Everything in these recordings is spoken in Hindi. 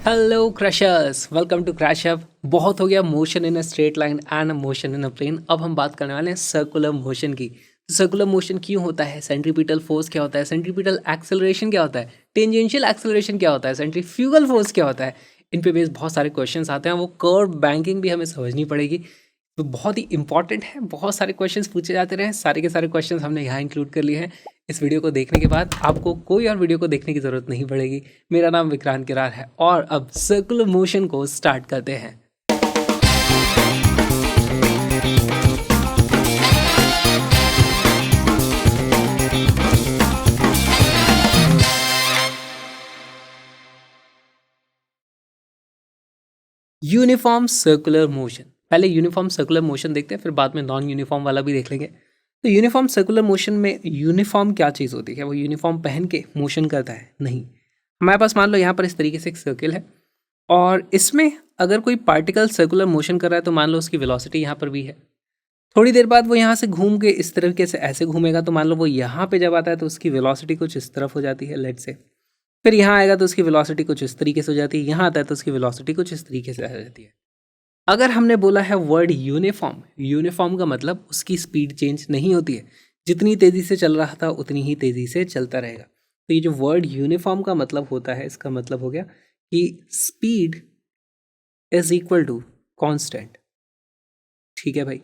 Hello crushers, welcome to crash up. बहुत हो गया motion in a straight line and motion in a plane. अब हम बात करने वाले हैं सर्कुलर मोशन की। सर्कुलर मोशन क्यों होता है, सेंट्रीपिटल फोर्स क्या होता है, सेंट्रीपिटल एक्सेलरेशन क्या होता है, टेंजेंशियल एक्सेलरेशन क्या होता है, सेंट्रीफ्यूगल फोर्स क्या होता है। इन पे बेस बहुत सारे क्वेश्चंस आते हैं, वो कर्व बैंकिंग भी हमें समझनी पड़ेगी। तो बहुत ही इंपॉर्टेंट है, बहुत सारे क्वेश्चंस पूछे जाते रहे, सारे के सारे क्वेश्चंस हमने यहाँ इंक्लूड कर लिए हैं। इस वीडियो को देखने के बाद आपको कोई और वीडियो को देखने की ज़रूरत नहीं पड़ेगी। मेरा नाम विक्रांत किरार है और अब सर्कुलर मोशन को स्टार्ट करते हैं। यूनिफॉर्म सर्कुलर मोशन, पहले यूनिफॉर्म सर्कुलर मोशन देखते हैं, फिर बाद में नॉन यूनिफॉर्म वाला भी देख लेंगे। तो यूनिफॉर्म सर्कुलर मोशन में यूनिफॉर्म क्या चीज़ होती है? वो यूनिफॉर्म पहन के मोशन करता है? नहीं। हमारे पास मान लो यहाँ पर इस तरीके से एक सर्किल है और इसमें अगर कोई पार्टिकल सर्कुलर मोशन कर रहा है तो मान लो उसकी वेलोसिटी यहाँ पर भी है। थोड़ी देर बाद वो यहाँ से घूम के इस तरीके से ऐसे घूमेगा, तो मान लो वो यहाँ पे जब आता है तो उसकी वेलोसिटी कुछ इस तरफ हो जाती है, लेट से। फिर यहाँ आएगा तो उसकी वेलोसिटी कुछ इस तरीके से हो जाती है, यहाँ आता है तो उसकी वेलोसिटी कुछ इस तरीके से आ जाती है। अगर हमने बोला है वर्ड यूनिफॉर्म, यूनिफॉर्म का मतलब उसकी स्पीड चेंज नहीं होती है, जितनी तेज़ी से चल रहा था उतनी ही तेज़ी से चलता रहेगा। तो ये जो वर्ड यूनिफॉर्म का मतलब होता है, इसका मतलब हो गया कि speed is equal to constant. ठीक है भाई,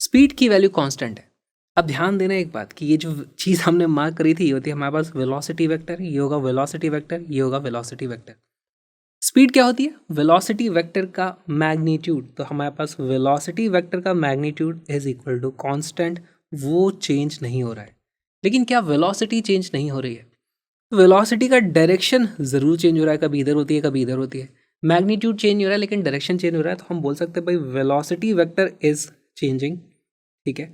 स्पीड की वैल्यू कांस्टेंट है। अब ध्यान देना एक बात कि ये जो चीज़ हमने मार्क करी थी, ये होती है हमारे पास वेलोसिटी वेक्टर, ये होगा वेलोसिटी वेक्टर, ये होगा वेलोसिटी वेक्टर। स्पीड क्या होती है? वेलोसिटी वेक्टर का मैग्नीट्यूड। तो हमारे पास वेलोसिटी वेक्टर का magnitude is equal to constant, वो चेंज नहीं हो रहा है। लेकिन क्या वेलोसिटी चेंज नहीं हो रही है? वेलोसिटी का डायरेक्शन ज़रूर चेंज हो रहा है, कभी इधर होती है कभी इधर होती है। मैग्नीट्यूड चेंज हो रहा है लेकिन डायरेक्शन चेंज हो रहा है, तो हम बोल सकते हैं भाई वेलोसिटी वेक्टर इज चेंजिंग। ठीक है,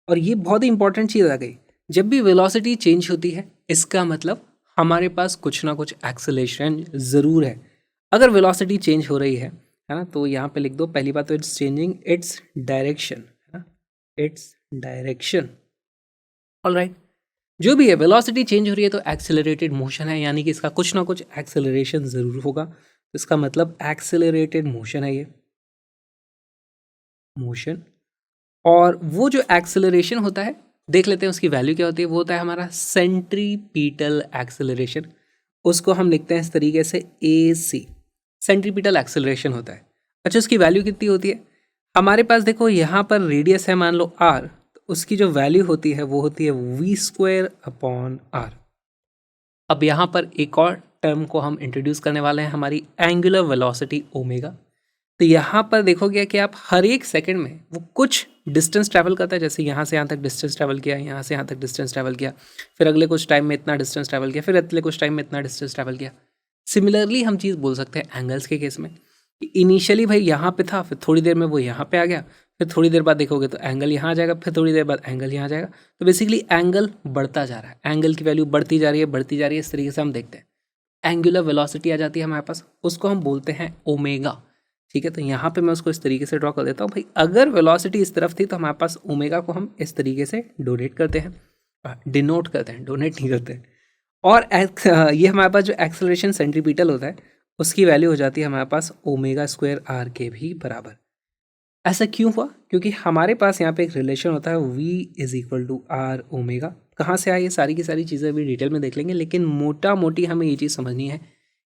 और ये बहुत ही इंपॉर्टेंट चीज़ आ गई। जब भी वेलोसिटी चेंज होती है इसका मतलब हमारे पास कुछ ना कुछ एक्सेलरेशन ज़रूर है। अगर वेलोसिटी चेंज हो रही है ना, तो यहाँ पे लिख दो पहली बात तो इट्स चेंजिंग इट्स डायरेक्शन, है ना, इट्स डायरेक्शन। ऑलराइट, जो भी है वेलोसिटी चेंज हो रही है तो एक्सेलरेटेड मोशन है, यानी कि इसका कुछ ना कुछ एक्सेलरेशन ज़रूर होगा। तो इसका मतलब एक्सेलरेटेड मोशन है ये मोशन। और वो जो एक्सेलरेशन होता है, देख लेते हैं उसकी वैल्यू क्या होती है। वो होता है हमारा सेंट्रीपिटल एक्सेलरेशन। उसको हम लिखते हैं इस तरीके से AC, सेंट्रीपिटल एक्सेलरेशन होता है। अच्छा, उसकी वैल्यू कितनी होती है? हमारे पास देखो यहाँ पर रेडियस है मान लो R, तो उसकी जो वैल्यू होती है वो होती है v²/r। अब यहाँ पर एक और टर्म को हम इंट्रोड्यूस करने वाले हैं, हमारी एंगुलर वेलोसिटी ओमेगा। तो यहाँ पर देखोगे कि आप हर एक सेकंड में वो कुछ डिस्टेंस ट्रैवल करता है, जैसे यहाँ से यहाँ तक डिस्टेंस ट्रैवल किया, यहाँ से यहाँ तक डिस्टेंस ट्रैवल किया, फिर अगले कुछ टाइम में इतना डिस्टेंस ट्रैवल किया, फिर अगले कुछ टाइम में इतना डिस्टेंस ट्रैवल किया। सिमिलरली हम चीज़ बोल सकते हैं एंगल्स के केस में कि इनिशियली भाई यहाँ पे था, फिर थोड़ी देर में वो यहाँ पे आ गया, फिर थोड़ी देर बाद देखोगे तो एंगल यहाँ आ जाएगा, फिर थोड़ी देर बाद एंगल यहाँ आ जाएगा। तो बेसिकली एंगल बढ़ता जा रहा है, एंगल की वैल्यू बढ़ती जा रही है बढ़ती जा रही है, इस तरीके से हम देखते हैं। एंगुलर वेलोसिटी आ जाती है हमारे पास, उसको हम बोलते हैं ओमेगा। ठीक है, तो यहाँ पे मैं उसको इस तरीके से ड्रॉ कर देता हूँ भाई। अगर वेलोसिटी इस तरफ थी तो हमारे पास ओमेगा को हम इस तरीके से डोनेट करते हैं, डिनोट करते हैं, डोनेट नहीं करते हैं। और ये हमारे पास जो एक्सेलरेशन सेंट्रीपिटल होता है उसकी वैल्यू हो जाती है हमारे पास ω² के भी बराबर। ऐसा क्यों हुआ? क्योंकि हमारे पास यहाँ पे एक रिलेशन होता है V=R ओमेगा। कहाँ से आई ये सारी की सारी चीज़ें अभी डिटेल में देख लेंगे, लेकिन मोटा मोटी हमें ये चीज़ समझनी है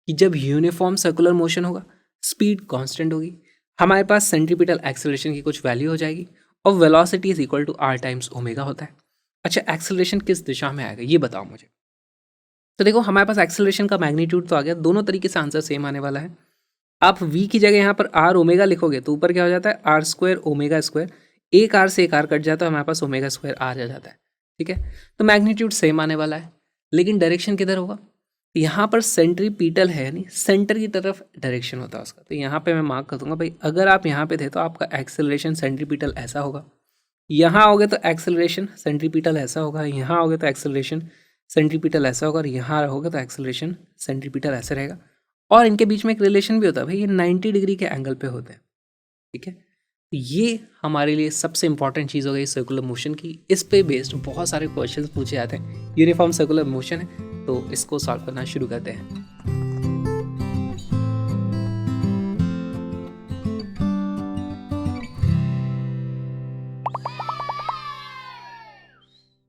कि जब यूनिफॉर्म सर्कुलर मोशन होगा स्पीड कांस्टेंट होगी, हमारे पास सेंट्रीपिटल एक्सेलरेशन की कुछ वैल्यू हो जाएगी और velocity is equal to R times omega होता है। अच्छा, एक्सेलरेशन किस दिशा में आएगा ये बताओ मुझे। तो देखो हमारे पास एक्सेलरेशन का मैग्नीट्यूड तो आ गया, दोनों तरीके से आंसर सेम आने वाला है। आप V की जगह यहाँ पर R ओमेगा लिखोगे तो ऊपर क्या हो जाता है R² ओमेगा², एक R से एक R कट जाता है, हमारे पास ω² आ जाता है। ठीक है, तो मैग्नीट्यूड सेम आने वाला है, लेकिन डायरेक्शन किधर होगा? यहाँ पर सेंट्रीपिटल है, यानी सेंटर की तरफ डायरेक्शन होता है उसका। तो यहाँ पे मैं मार्क कर दूंगा भाई, अगर आप यहाँ पे थे तो आपका एक्सेलरेशन सेंट्रीपिटल ऐसा होगा, यहाँ आओगे तो एक्सेलरेशन सेंट्रीपिटल ऐसा होगा, यहाँ आओगे तो एक्सेलरेशन सेंट्रीपिटल ऐसा होगा, और यहाँ रहोगे तो एक्सेलरेशन सेंट्रीपिटल ऐसे रहेगा। और इनके बीच में एक रिलेशन भी होता है भाई, ये 90 डिग्री के एंगल पे होते हैं। ठीक है, ये हमारे लिए सबसे इंपॉर्टेंट चीज़ हो गई सर्कुलर मोशन की। इस पे बेस्ड बहुत सारे क्वेश्चंस पूछे जाते हैं। यूनिफॉर्म सर्कुलर मोशन है, तो इसको सॉल्व करना शुरू करते हैं।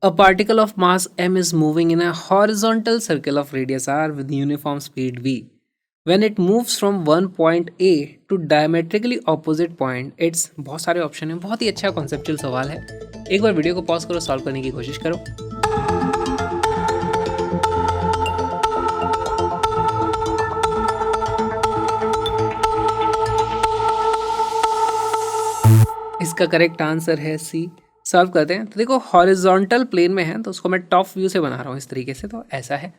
A particle of mass m is moving in a horizontal circle of radius r with uniform speed v. When it moves from one point A to diametrically opposite point, it's बहुत सारे ऑप्शन हैं, बहुत ही अच्छा कॉन्सेप्चुअल सवाल है। एक बार वीडियो को पॉज करो, सॉल्व करने की कोशिश करो। इसका करेक्ट आंसर है सी। सॉल्व करते हैं। तो देखो हॉरिजॉन्टल प्लेन में है तो उसको मैं टॉप व्यू से बना रहा हूँ इस तरीके से। तो ऐसा है,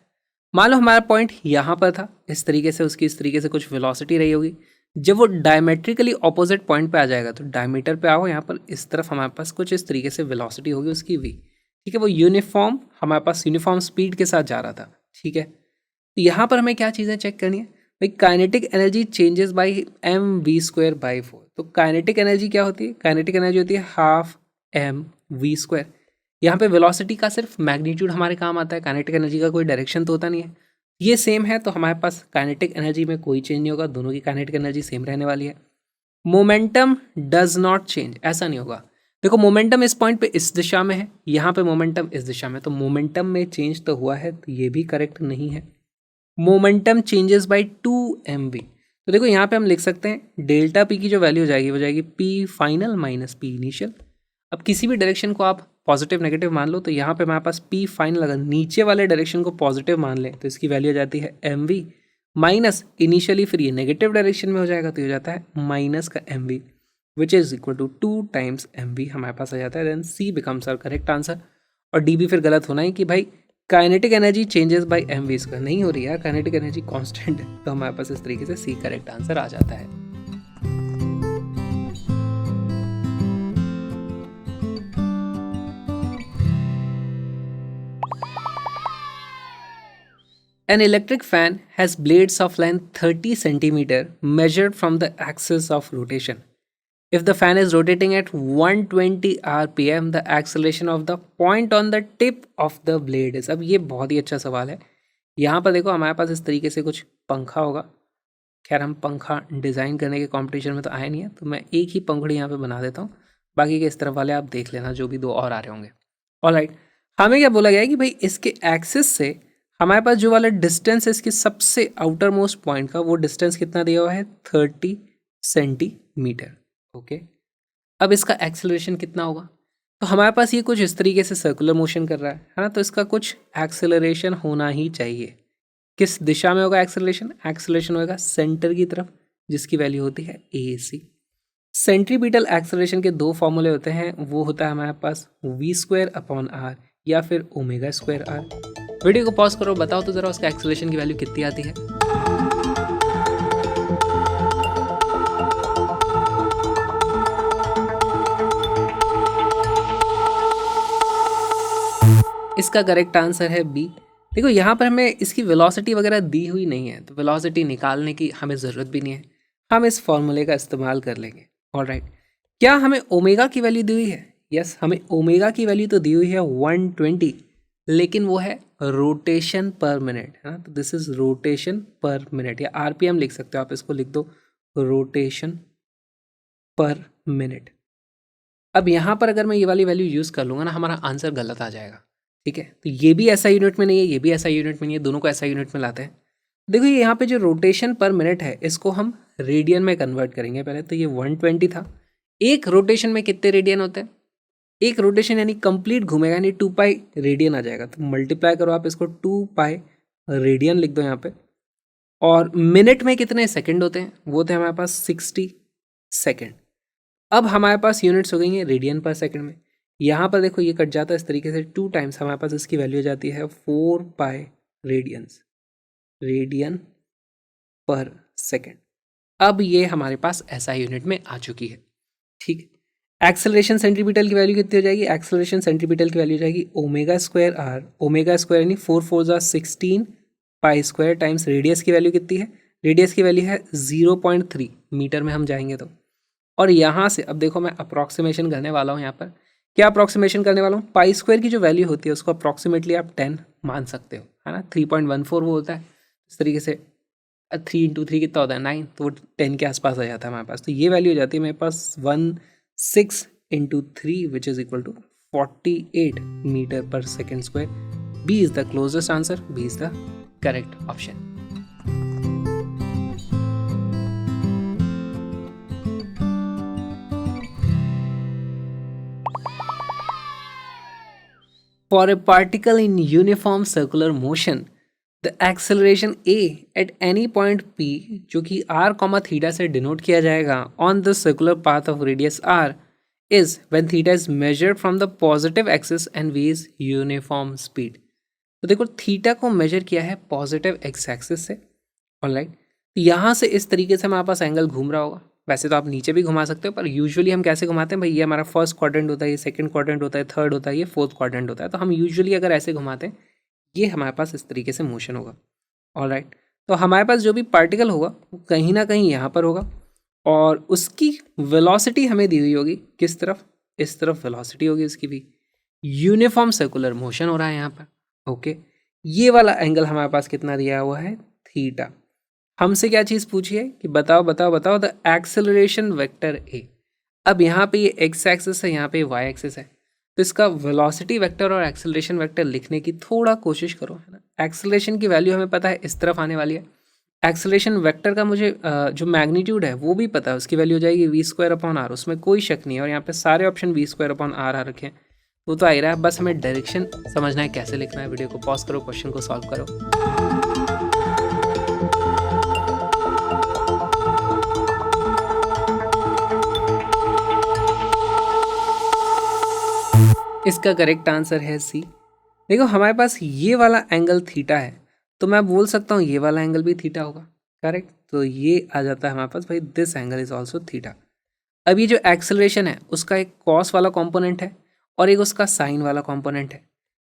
मान लो हमारा पॉइंट यहाँ पर था, इस तरीके से उसकी इस तरीके से कुछ वेलोसिटी रही होगी। जब वो डायमेट्रिकली ऑपोजिट पॉइंट पे आ जाएगा तो डायमीटर पे आओ, यहाँ पर इस तरफ हमारे पास कुछ इस तरीके से वेलोसिटी होगी उसकी v। ठीक है, वो यूनिफॉर्म हमारे पास यूनिफॉर्म स्पीड के साथ जा रहा था। ठीक है, तो यहाँ पर हमें क्या चीज़ें चेक करनी है भाई, kinetic energy changes by m v square by 4। तो काइनेटिक एनर्जी क्या होती है? काइनेटिक एनर्जी होती है हाफ एम वी स्क्वायर। यहाँ पे वेलोसिटी का सिर्फ मैग्नीट्यूड हमारे काम आता है, काइनेटिक एनर्जी का कोई डायरेक्शन तो होता नहीं है। ये सेम है तो हमारे पास काइनेटिक एनर्जी में कोई चेंज नहीं होगा, दोनों की काइनेटिक एनर्जी सेम रहने वाली है। मोमेंटम डज नॉट चेंज, ऐसा नहीं होगा। देखो मोमेंटम इस पॉइंट पे इस दिशा में है, यहाँ पे मोमेंटम इस दिशा में, तो मोमेंटम में चेंज तो हुआ है, तो ये भी करेक्ट नहीं है। Momentum changes by 2mv। तो देखो यहाँ पे हम लिख सकते हैं डेल्टा पी की जो वैल्यू हो जाएगी वो जाएगी P final minus P initial. अब किसी भी डायरेक्शन को आप पॉजिटिव नेगेटिव मान लो, तो यहाँ पे हमारे पास पी फाइनल अगर नीचे वाले डायरेक्शन को पॉजिटिव मान लें तो इसकी वैल्यू हो जाती है एम वी माइनस इनिशियली, फिर ये नेगेटिव डायरेक्शन में हो जाएगा तो ये हो जाता है माइनस का m v which is equal to 2 times m v हमारे पास आ जाता है। Then C becomes our correct answer. और डी भी फिर गलत होना है कि भाई kinetic energy changes by m v square, नहीं हो रही यार, काइनेटिक एनर्जी कांस्टेंट है। तो हमारे पास इस तरीके से सी करेक्ट आंसर आ जाता है। An electric fan has blades of length 30 cm measured from the axis of rotation. If the fan is rotating at 120 rpm, the acceleration of the point on the tip of the blade is। अब ये बहुत ही अच्छा सवाल है। यहाँ पर देखो हमारे पास इस तरीके से कुछ पंखा होगा। खैर हम पंखा डिज़ाइन करने के कंपटीशन में तो आए नहीं है, तो मैं एक ही पंखुड़ी यहाँ पे बना देता हूँ, बाकी के इस तरफ वाले आप देख लेना जो भी दो और आ रहे होंगे। ऑलराइट, हमें क्या बोला गया है कि भाई इसके एक्सिस से हमारे पास जो वाला डिस्टेंस है इसके सबसे आउटर मोस्ट पॉइंट का, वो डिस्टेंस कितना दिया हुआ है 30 सेंटीमीटर। ओके, अब इसका एक्सेलरेशन कितना होगा? तो हमारे पास ये कुछ इस तरीके से सर्कुलर मोशन कर रहा है ना, तो इसका कुछ एक्सेलरेशन होना ही चाहिए। किस दिशा में होगा एक्सेलरेशन? एक्सेलरेशन होगा सेंटर की तरफ, जिसकी वैल्यू होती है ए सी। सेंट्रीपिटल एक्सेलरेशन के दो फॉर्मूले होते हैं, वो होता है हमारे पास वी स्क्वायर अपॉन आर या फिर ओमेगा स्क्वायर आर। वीडियो को पॉज करो, बताओ तो जरा उसका एक्सेलरेशन की वैल्यू कितनी आती है। इसका करेक्ट आंसर है बी। देखो यहाँ पर हमें इसकी वेलोसिटी वगैरह दी हुई नहीं है, तो वेलोसिटी निकालने की हमें ज़रूरत भी नहीं है, हम इस फॉर्मूले का इस्तेमाल कर लेंगे। ऑलराइट, क्या हमें ओमेगा की वैल्यू दी हुई है? यस, हमें ओमेगा की वैल्यू तो दी हुई है 120, लेकिन वो है रोटेशन पर मिनट, है ना। तो दिस इज रोटेशन पर मिनट, या आरपीएम लिख सकते हो आप, इसको लिख दो रोटेशन पर मिनट। अब यहाँ पर अगर मैं ये वाली वैल्यू यूज़ कर लूँगा ना, हमारा आंसर गलत आ जाएगा। ठीक है, तो ये भी ऐसा यूनिट में नहीं है, ये भी ऐसा यूनिट में नहीं है, दोनों को ऐसा यूनिट में लाते हैं। देखो ये यहाँ पे जो रोटेशन पर मिनट है इसको हम रेडियन में कन्वर्ट करेंगे पहले। तो ये 120 था, एक रोटेशन में कितने रेडियन होते हैं? एक रोटेशन यानी कंप्लीट घूमेगा यानी 2 पाई रेडियन आ जाएगा। तो मल्टीप्लाई करो आप इसको, 2 पाई रेडियन लिख दो यहाँ पे। और मिनट में कितने सेकंड होते हैं? वो थे हमारे पास 60 सेकंड। अब हमारे पास यूनिट्स हो गई हैं रेडियन पर सेकंड में। यहाँ पर देखो ये कट जाता है इस तरीके से, 2 टाइम्स हमारे पास इसकी वैल्यू हो जाती है 4 पाई रेडियन पर सेकंड। अब ये हमारे पास ऐसा यूनिट में आ चुकी है। ठीक है, एक्सेलरेशन सेंट्रीपिटल की वैल्यू कितनी हो जाएगी? एक्सेलरेशन सेंट्रीपिटल की वैल्यू हो जाएगी omega square R, omega square यानी 4 4 जा 16 पाई स्क्वायर टाइम्स रेडियस की वैल्यू कितनी है? रेडियस की वैल्यू है 0.3 मीटर में हम जाएंगे तो। और यहाँ से अब देखो मैं अप्रॉक्सीमेशन करने वाला हूँ। यहाँ पर क्या अप्रॉक्सीमेशन करने वाला हूँ? पाई स्क्वायर की जो वैल्यू होती है उसको अप्रॉक्सीमेटली आप 10 मान सकते हो, है ना। 3.14 वो होता है, इस तरीके से 3 × 3 कितना होता है 9, तो वो 10 के आसपास आ जाता है हमारे पास। तो ये वैल्यू हो जाती है मेरे पास 16 × 3 which is equal to 48 metre per second square. B is the closest answer, b is the correct option. For a particle in uniform circular motion, the acceleration a at any point p, जो कि r, थीटा से डिनोट किया जाएगा, on the circular path of radius r is when theta is measured from the positive axis and v is uniform speed। तो देखो थीटा को मेजर किया है पॉजिटिव एक्स एक्सिस से, ऑलराइट। यहाँ से इस तरीके से हमारे पास एंगल घूम रहा होगा। वैसे तो आप नीचे भी घुमा सकते हो, पर यूजुअली हम कैसे घुमाते हैं भाई, ये हमारा फर्स्ट क्वाड्रेंट होता है, ये सेकंड क्वाड्रेंट होता है, थर्ड होता है, ये फोर्थ क्वाड्रेंट होता है। तो हम यूजुअली अगर ऐसे घुमाते हैं, ये हमारे पास इस तरीके से मोशन होगा, ऑलराइट। तो हमारे पास जो भी पार्टिकल होगा वो कहीं ना कहीं यहाँ पर होगा, और उसकी वेलोसिटी हमें दी हुई होगी किस तरफ, इस तरफ वेलोसिटी होगी उसकी भी। यूनिफॉर्म सर्कुलर मोशन हो रहा है यहाँ पर, ओके। ये वाला एंगल हमारे पास कितना दिया हुआ है, थीटा। हमसे क्या चीज़ पूछी है कि बताओ बताओ बताओ द एक्सेलरेशन वेक्टर ए। अब यहाँ पे ये एक्स एक्सिस है, यहाँ पे वाई एक्सिस है, तो इसका वेलोसिटी वेक्टर और एक्सेलरेशन वेक्टर लिखने की थोड़ा कोशिश करो, है ना। एक्सेलरेशन की वैल्यू हमें पता है इस तरफ आने वाली है, एक्सेलरेशन वेक्टर का मुझे जो मैग्नीट्यूड है वो भी पता है, उसकी वैल्यू हो जाएगी वी स्क्वायर अपॉन आर, उसमें कोई शक नहीं है। और यहाँ पे सारे option v square upon r आ रखे हैं, वो तो आ ही रहा है। बस हमें डायरेक्शन समझना है कैसे लिखना है। वीडियो को पॉज करो, क्वेश्चन को सॉल्व करो। इसका करेक्ट आंसर है सी। देखो हमारे पास ये वाला एंगल थीटा है, तो मैं बोल सकता हूँ ये वाला एंगल भी थीटा होगा, करेक्ट। तो ये आ जाता है हमारे पास भाई, this angle is also theta. अब ये जो एक्सेलरेशन है उसका एक कॉस वाला कंपोनेंट है और एक उसका साइन वाला कंपोनेंट है।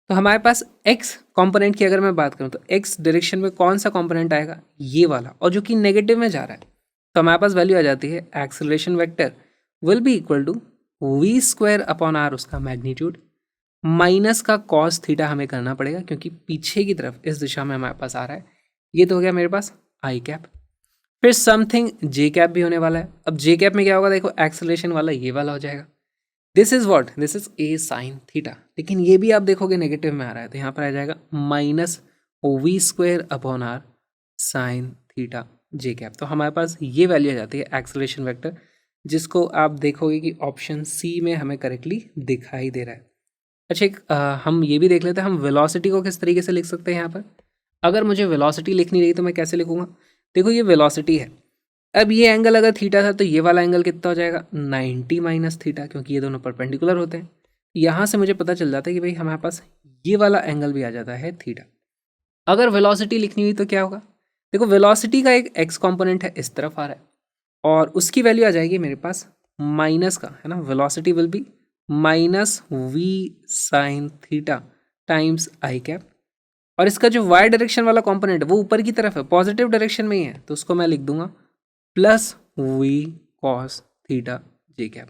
तो हमारे पास एक्स कंपोनेंट की अगर मैं बात करूँ तो एक्स डायरेक्शन में कौन सा कंपोनेंट आएगा, ये वाला, और जो कि नेगेटिव में जा रहा है। तो हमारे पास वैल्यू आ जाती है acceleration vector will be equal to v square upon R, उसका मैग्नीट्यूड, माइनस का कॉस थीटा हमें करना पड़ेगा क्योंकि पीछे की तरफ इस दिशा में हमारे पास आ रहा है। ये तो हो गया मेरे पास आई कैप। फिर समथिंग जे कैप भी होने वाला है। अब जे कैप में क्या होगा, देखो एक्सेलरेशन वाला ये वाला हो जाएगा, this is what, this is a sine theta. लेकिन ये भी आप देखोगे नेगेटिव में आ रहा है, तो यहाँ पर आ जाएगा minus v square upon R sine theta जे कैप। तो हमारे पास ये वैल्यू आ जाती है एक्सेलरेशन वेक्टर, जिसको आप देखोगे कि ऑप्शन सी में हमें करेक्टली दिखाई दे रहा है। अच्छा एक हम ये भी देख लेते हैं, हम वेलोसिटी को किस तरीके से लिख सकते हैं यहाँ पर। अगर मुझे वेलोसिटी लिखनी रही तो मैं कैसे लिखूंगा, देखो ये वेलोसिटी है। अब ये एंगल अगर थीटा था तो ये वाला एंगल कितना हो जाएगा, 90 माइनस थीटा, क्योंकि ये दोनों परपेंडिकुलर होते हैं। यहाँ से मुझे पता चल जाता है कि भाई हमारे पास ये वाला एंगल भी आ जाता है थीटा। अगर वेलोसिटी लिखनी हुई तो क्या होगा, देखो वेलोसिटी का एक एक्स कॉम्पोनेंट है, इस तरफ आ रहा है, और उसकी वैल्यू आ जाएगी मेरे पास माइनस का, है ना। Velocity will be minus v sine theta times I cap. और इसका जो वाई डायरेक्शन वाला कंपोनेंट है वो ऊपर की तरफ है, पॉजिटिव डायरेक्शन में ही है, तो उसको मैं लिख दूंगा प्लस वी कॉस थीटा जे कैप।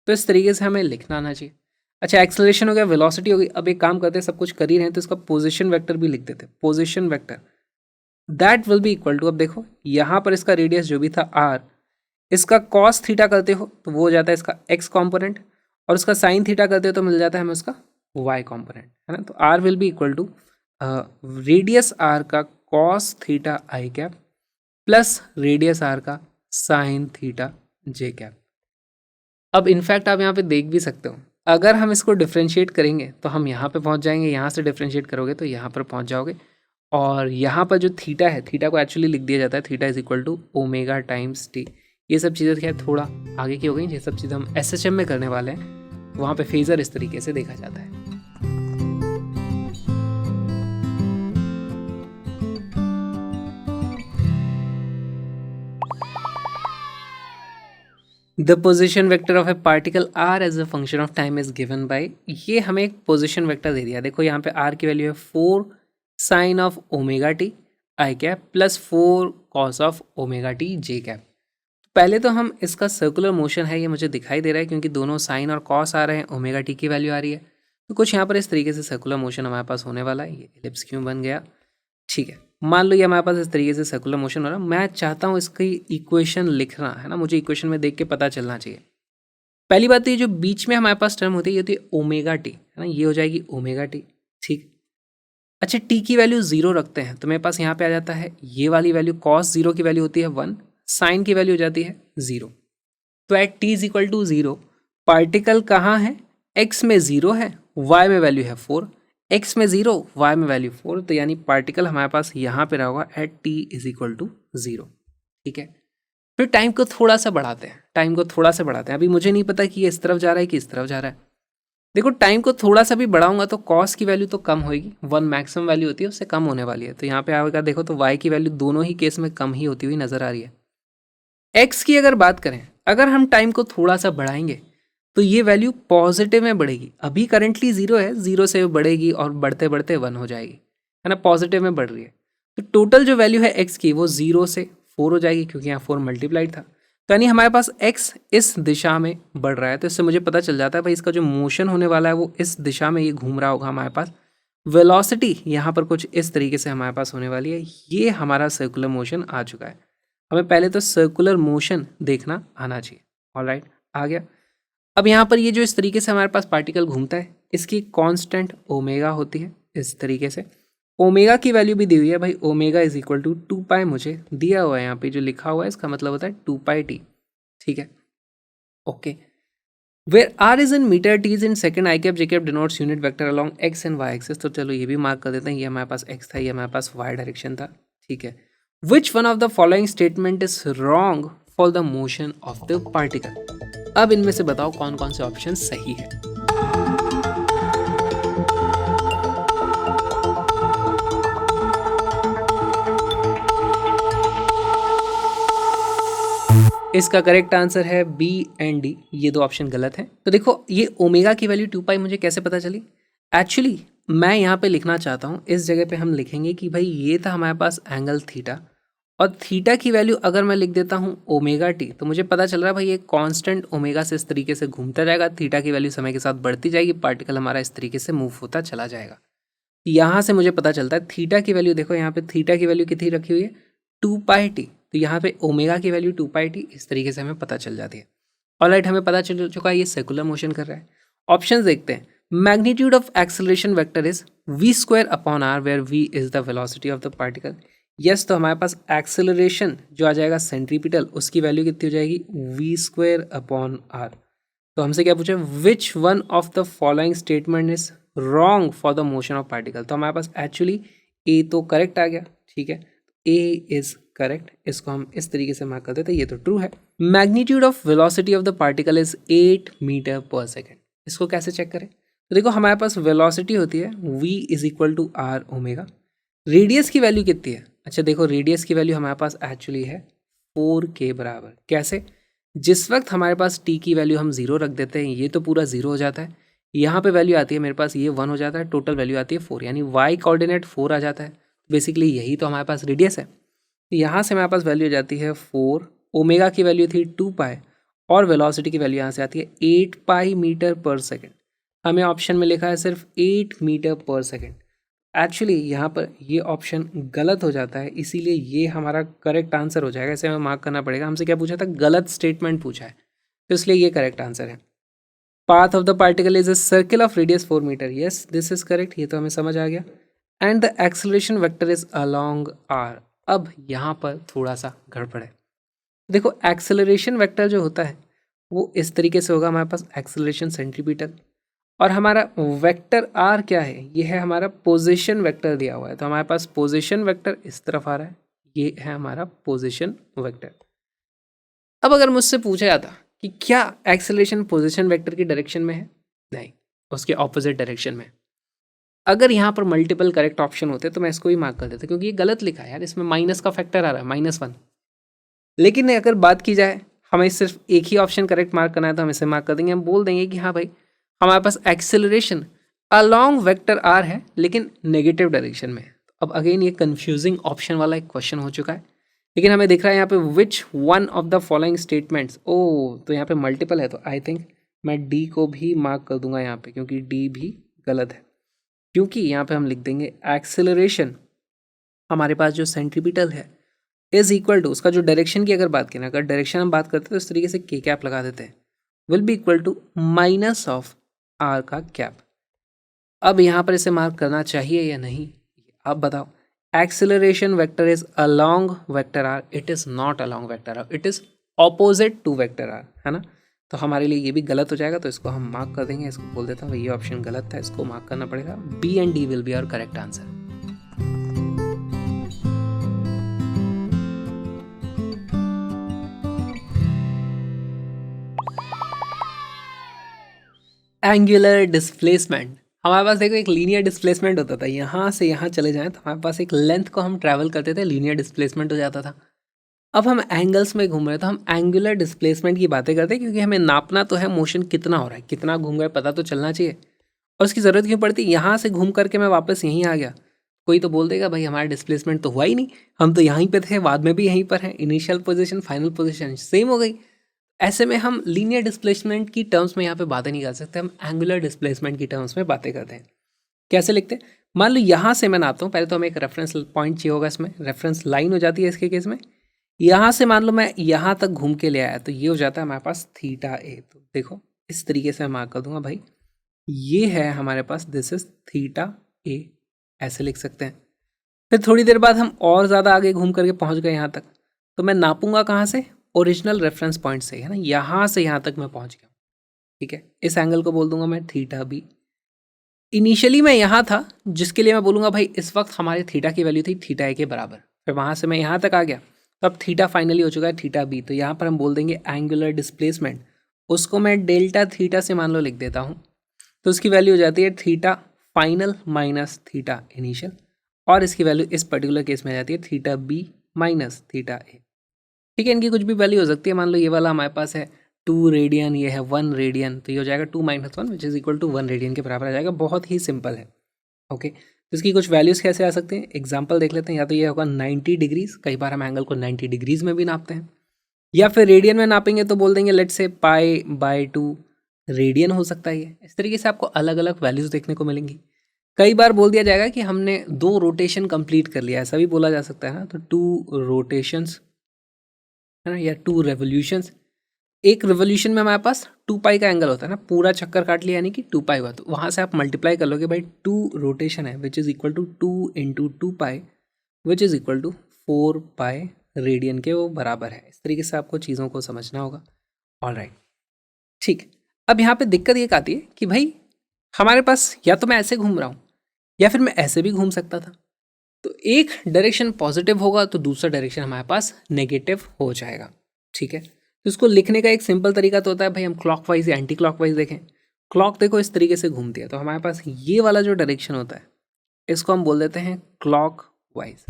तो इस तरीके से हमें लिखना आना चाहिए। अच्छा एक्सेलरेशन हो गया, वेलोसिटी हो गई। अब एक काम करते हैं, सब कुछ कर ही रहे हैं तो इसका पोजिशन वेक्टर भी लिख देते हैं। Position vector that will be equal to, अब देखो यहाँ पर इसका रेडियस जो भी था आर, इसका कॉस थीटा करते हो तो वो हो जाता है इसका एक्स कॉम्पोनेंट, और उसका साइन थीटा करते हो तो मिल जाता है हमें उसका वाई कॉम्पोनेंट, है ना। तो r will be equal to radius r का cos theta i cap plus radius r का साइन थीटा जे कैप। अब इनफैक्ट आप यहाँ पे देख भी सकते हो, अगर हम इसको डिफ्रेंशिएट करेंगे तो हम यहाँ पे पहुँच जाएंगे, यहाँ से डिफ्रेंशिएट करोगे तो यहाँ पर पहुँच जाओगे। और यहाँ पर जो थीटा है, थीटा को एक्चुअली लिख दिया जाता है theta is equal to omega times t. ये सब चीज़ें क्या थोड़ा आगे की हो गई, ये सब चीज़ें हम एसएचएम में करने वाले हैं, वहाँ पे फेजर इस तरीके से देखा जाता है। The position vector of a particle R as a function of time is given by, ये हमें एक पोजिशन वेक्टर दे दिया। देखो यहाँ पे आर की वैल्यू है 4 sine of omega t I cap plus 4 cos of omega t J cap. पहले तो हम इसका सर्कुलर मोशन है ये मुझे दिखाई दे रहा है, क्योंकि दोनों साइन और कॉस आ रहे हैं, ओमेगा टी की वैल्यू आ रही है, तो कुछ यहाँ पर इस तरीके से सर्कुलर मोशन हमारे पास होने वाला है। ये एलिप्स क्यों बन गया, ठीक है। मान लो ये हमारे पास इस तरीके से सर्कुलर मोशन हो रहा है। मैं चाहता हूँ इसकी इक्वेशन लिखना, है ना, मुझे इक्वेशन में देख के पता चलना चाहिए। पहली बात तो ये जो बीच में हमारे पास टर्म होती है ये होती है ओमेगा टी, है ना, ये हो जाएगी ओमेगा टी। ठीक, अच्छा टी की वैल्यू जीरो रखते हैं तो मेरे पास यहाँ पे आ जाता है ये वाली वैल्यू, कॉस जीरो की वैल्यू होती है 1, साइन की वैल्यू हो जाती है 0। तो at t is equal to 0 particle कहाँ है, x में 0 है, y में वैल्यू है 4, x में 0 y में वैल्यू 4, तो यानी पार्टिकल हमारे पास यहाँ पे रहेगा at t is equal to 0। ठीक है, फिर टाइम को थोड़ा सा बढ़ाते हैं, टाइम को थोड़ा सा बढ़ाते हैं। अभी मुझे नहीं पता कि ये इस तरफ जा रहा है कि इस तरफ जा रहा है। देखो टाइम को थोड़ा सा भी बढ़ाऊंगा तो कॉस की वैल्यू तो कम होगी, 1 मैक्सिमम वैल्यू होती है उससे कम होने वाली है, तो यहाँ पे आएगा देखो तो y की वैल्यू दोनों ही केस में कम ही होती हुई नजर आ रही है। x की अगर बात करें, अगर हम टाइम को थोड़ा सा बढ़ाएंगे तो ये वैल्यू पॉजिटिव में बढ़ेगी। अभी करंटली 0 है, 0 से बढ़ेगी और बढ़ते बढ़ते 1 हो जाएगी, है ना, पॉजिटिव में बढ़ रही है। तो टोटल जो वैल्यू है x की वो 0 से 4 हो जाएगी, क्योंकि यहाँ 4 मल्टीप्लाइड था। तो यानी हमारे पास x इस दिशा में बढ़ रहा है, तो इससे मुझे पता चल जाता है भाई इसका जो मोशन होने वाला है वो इस दिशा में ये घूम रहा होगा हमारे पास। वेलोसिटी यहाँ पर कुछ इस तरीके से हमारे पास होने वाली है। ये हमारा सर्कुलर मोशन आ चुका है। हमें पहले तो सर्कुलर मोशन देखना आना चाहिए। ऑलराइट, आ गया। अब यहाँ पर ये जो इस तरीके से हमारे पास पार्टिकल घूमता है इसकी कांस्टेंट ओमेगा होती है इस तरीके से। ओमेगा की वैल्यू भी दी हुई है भाई, ओमेगा इज इक्वल टू 2 पाई मुझे दिया हुआ है यहाँ पे, जो लिखा हुआ है इसका मतलब होता है 2 पाई टी। ठीक है, okay. Where R is in metre, t is in second, I cap J cap denotes unit vector along X and Y axis. तो चलो ये भी मार्क कर देते हैं, ये हमारे पास एक्स था, ये हमारे पास वाई डायरेक्शन था। ठीक है, विच one of the following statement is wrong for the motion of the particle. अब इनमें से बताओ कौन कौन से ऑप्शन सही है। इसका करेक्ट आंसर है बी एंड डी, ये दो ऑप्शन गलत हैं। तो देखो ये ओमेगा की वैल्यू 2 पाई मुझे कैसे पता चली। एक्चुअली मैं यहाँ पे लिखना चाहता हूँ, इस जगह पे हम लिखेंगे कि भाई ये था हमारे पास एंगल थीटा, और थीटा की वैल्यू अगर मैं लिख देता हूँ ओमेगा टी, तो मुझे पता चल रहा है भाई ये कांस्टेंट ओमेगा से इस तरीके से घूमता जाएगा, थीटा की वैल्यू समय के साथ बढ़ती जाएगी, पार्टिकल हमारा इस तरीके से मूव होता चला जाएगा। यहाँ से मुझे पता चलता है थीटा की वैल्यू, देखो यहाँ पे थीटा की वैल्यू कितनी रखी हुई है 2 पाई टी, तो यहाँ पे ओमेगा की वैल्यू 2 पाई टी, इस तरीके से हमें पता चल जाती है। ऑलराइट, हमें पता चल चुका है ये सर्कुलर मोशन कर रहा है। ऑप्शंस देखते हैं। Magnitude of acceleration vector is v square upon R, where v is the velocity of the particle. Yes, तो हमारे पास एक्सेलरेशन जो आ जाएगा सेंट्रीपिटल, उसकी वैल्यू कितनी हो जाएगी v स्क्वायर अपॉन आर। तो हमसे क्या पूछा, विच one of the following statement is wrong for the motion of particle. तो हमारे पास एक्चुअली ए तो करेक्ट आ गया। ठीक है, ए इज करेक्ट, इसको हम इस तरीके से मार्क कर देते हैं, ये तो ट्रू है। Magnitude of velocity of the particle is 8 metre per second. इसको कैसे चेक करें, तो देखो हमारे पास वेलोसिटी होती है v is equal to R omega. Radius की वैल्यू कितनी है, अच्छा देखो रेडियस की वैल्यू हमारे पास एक्चुअली है 4 के बराबर। कैसे, जिस वक्त हमारे पास t की वैल्यू हम 0 रख देते हैं, ये तो पूरा 0 हो जाता है, यहाँ पे वैल्यू आती है मेरे पास ये 1 हो जाता है, टोटल वैल्यू आती है 4, यानी y कोऑर्डिनेट 4 आ जाता है। बेसिकली यही तो हमारे पास रेडियस है। यहाँ से हमारे पास वैल्यू आ जाती है 4, ओमेगा की वैल्यू थी 2 पाई, और वेलोसिटी की वैल्यू यहाँ से आती है 8 पाई मीटर पर सेकेंड। हमें ऑप्शन में लिखा है सिर्फ 8 मीटर पर सेकेंड। एक्चुअली यहाँ पर ये ऑप्शन गलत हो जाता है, इसीलिए ये हमारा करेक्ट आंसर हो जाएगा। इसे हमें मार्क करना पड़ेगा। हमसे क्या पूछा था, गलत स्टेटमेंट पूछा है, तो इसलिए ये करेक्ट आंसर है। Path of the particle is a circle of radius 4 metre. Yes, this is correct, ये तो हमें समझ आ गया। And the acceleration vector is along R. अब यहाँ पर थोड़ा सा गड़बड़ है। देखो एक्सेलरेशन वेक्टर जो होता है वो इस तरीके से होगा हमारे पास, एक्सेलरेशन सेंट्रीपिटल, और हमारा वेक्टर आर क्या है, ये है हमारा पोजीशन वेक्टर दिया हुआ है, तो हमारे पास पोजीशन वेक्टर इस तरफ आ रहा है, ये है हमारा पोजीशन वेक्टर। अब अगर मुझसे पूछा जाता कि क्या एक्सेलरेशन पोजीशन वेक्टर की डायरेक्शन में है, नहीं, उसके ऑपोजिट डायरेक्शन में। अगर यहाँ पर मल्टीपल करेक्ट ऑप्शन होते तो मैं इसको ही मार्क कर देता, क्योंकि ये गलत लिखा है यार, इसमें माइनस का फैक्टर आ रहा है -1। लेकिन अगर बात की जाए हमें सिर्फ एक ही ऑप्शन करेक्ट मार्क करना है, तो हम इसे मार्क कर देंगे। हम बोल देंगे कि हाँ भाई हमारे पास एक्सेलरेशन अलोंग वेक्टर आर है, लेकिन नेगेटिव डायरेक्शन में है। अब अगेन ये कंफ्यूजिंग ऑप्शन वाला एक क्वेश्चन हो चुका है, लेकिन हमें दिख रहा है यहाँ पे which one of the following statements. ओ, तो यहाँ पे मल्टीपल है, तो आई थिंक मैं डी को भी मार्क कर दूंगा यहाँ पे, क्योंकि डी भी गलत है। क्योंकि यहाँ पे हम लिख देंगे एक्सेलरेशन हमारे पास जो सेंट्रीपिटल है इज इक्वल टू उसका जो डायरेक्शन की अगर बात करें, अगर डायरेक्शन हम बात करते हैं तो इस तरीके से के कैप लगा देते हैं, will be equal to minus of R का कैप। अब यहाँ पर इसे मार्क करना चाहिए या नहीं, आप बताओ। Acceleration vector is along vector R, it is not along vector R, it is opposite to vector R, है ना। तो हमारे लिए ये भी गलत हो जाएगा, तो इसको हम मार्क कर देंगे। इसको बोल देता हूँ ये ऑप्शन गलत था, इसको मार्क करना पड़ेगा। B and D will be our correct answer. Angular displacement, हमारे पास देखो एक लीनियर डिस्प्लेसमेंट होता था, यहाँ से यहाँ चले जाएं तो हमारे पास एक लेंथ को हम ट्रैवल करते थे, लीनियर डिस्प्लेसमेंट हो जाता था। अब हम एंगल्स में घूम रहे हैं तो हम एंगुलर डिस्प्लेसमेंट की बातें करते हैं, क्योंकि हमें नापना तो है मोशन कितना हो रहा है, कितना घूम गए पता तो चलना चाहिए। और उसकी ज़रूरत क्यों पड़ती, यहाँ से घूम करके मैं वापस यहीं आ गया, कोई तो बोल देगा भाई हमारा डिस्प्लेसमेंट तो हुआ ही नहीं, हम तो यहीं पे थे, बाद में भी यहीं पर हैं, initial position final position same हो गई। ऐसे में हम लीनियर डिस्प्लेसमेंट की टर्म्स में यहाँ पे बातें नहीं कर सकते, हम एंगुलर डिस्प्लेसमेंट की टर्म्स में बातें करते हैं। कैसे लिखते हैं, मान लो यहाँ से मैं नापता हूँ, पहले तो हमें एक रेफरेंस पॉइंट चाहिए होगा, इसमें रेफरेंस लाइन हो जाती है इसके केस में। यहाँ से मान लो मैं यहाँ तक घूम के ले आया, तो ये हो जाता है हमारे पास थीटा ए। तो देखो इस तरीके से मैं मार्क कर दूंगा भाई, ये है हमारे पास, दिस इज थीटा ए, ऐसे लिख सकते हैं। फिर थोड़ी देर बाद हम और ज़्यादा आगे घूम करके पहुँच गए यहाँ तक, तो मैं नापूंगा कहाँ से, ओरिजिनल रेफरेंस पॉइंट से, है ना, यहाँ से यहाँ तक मैं पहुँच गया, ठीक है। इस एंगल को बोल दूंगा मैं थीटा बी। इनिशियली मैं यहाँ था, जिसके लिए मैं बोलूँगा भाई इस वक्त हमारे थीटा की वैल्यू थी थीटा ए के बराबर, फिर वहाँ से मैं यहाँ तक आ गया, तो अब थीटा फाइनली हो चुका है थीटा बी। तो यहाँ पर हम बोल देंगे एंगुलर डिस्प्लेसमेंट, उसको मैं डेल्टा थीटा से मान लो लिख देता हूँ, तो उसकी वैल्यू हो जाती है theta final minus theta initial, और इसकी वैल्यू इस पर्टिकुलर केस में आ जाती है थीटा बी माइनस थीटा ए, ठीक है। इनकी कुछ भी वैल्यू हो सकती है, मान लो ये वाला हमारे पास है 2 रेडियन, ये है 1 रेडियन, तो ये हो जाएगा 2 - 1 which is equal to 1 radian के बराबर आ जाएगा, बहुत ही सिंपल है। ओके, तो इसकी कुछ वैल्यूज़ कैसे आ सकते हैं, एग्जांपल देख लेते हैं। या तो ये होगा 90 डिग्रीज, कई बार हम एंगल को 90 डिग्रीज में भी नापते हैं, या फिर रेडियन में नापेंगे तो बोल देंगे लेट्स से π/2 रेडियन हो सकता है ये। इस तरीके से आपको अलग अलग वैल्यूज़ देखने को मिलेंगी। कई बार बोल दिया जाएगा कि हमने 2 रोटेशन कंप्लीट कर लिया, ऐसा भी बोला जा सकता है ना, तो 2 रोटेशंस, है ना, या 2 रेवोल्यूशंस। एक रिवोल्यूशन में हमारे पास 2π का एंगल होता है ना, पूरा चक्कर काट लिया यानी कि 2π हुआ, तो वहाँ से आप मल्टीप्लाई कर लोगे भाई, 2 रोटेशन है which is equal to 2 × 2π which is equal to 4π radian के वो बराबर है। इस तरीके से आपको चीज़ों को समझना होगा। ऑलराइट, ठीक। अब यहाँ पे दिक्कत ये आती है कि भाई हमारे पास या तो मैं ऐसे घूम रहा हूँ या फिर मैं ऐसे भी घूम सकता था, तो एक डायरेक्शन पॉजिटिव होगा तो दूसरा डायरेक्शन हमारे पास नेगेटिव हो जाएगा, ठीक है। तो इसको लिखने का एक सिंपल तरीका तो होता है भाई, हम क्लॉकवाइज या एंटी क्लॉकवाइज देखें। क्लॉक देखो इस तरीके से घूमती है, तो हमारे पास ये वाला जो डायरेक्शन होता है इसको हम बोल देते हैं क्लॉक वाइज,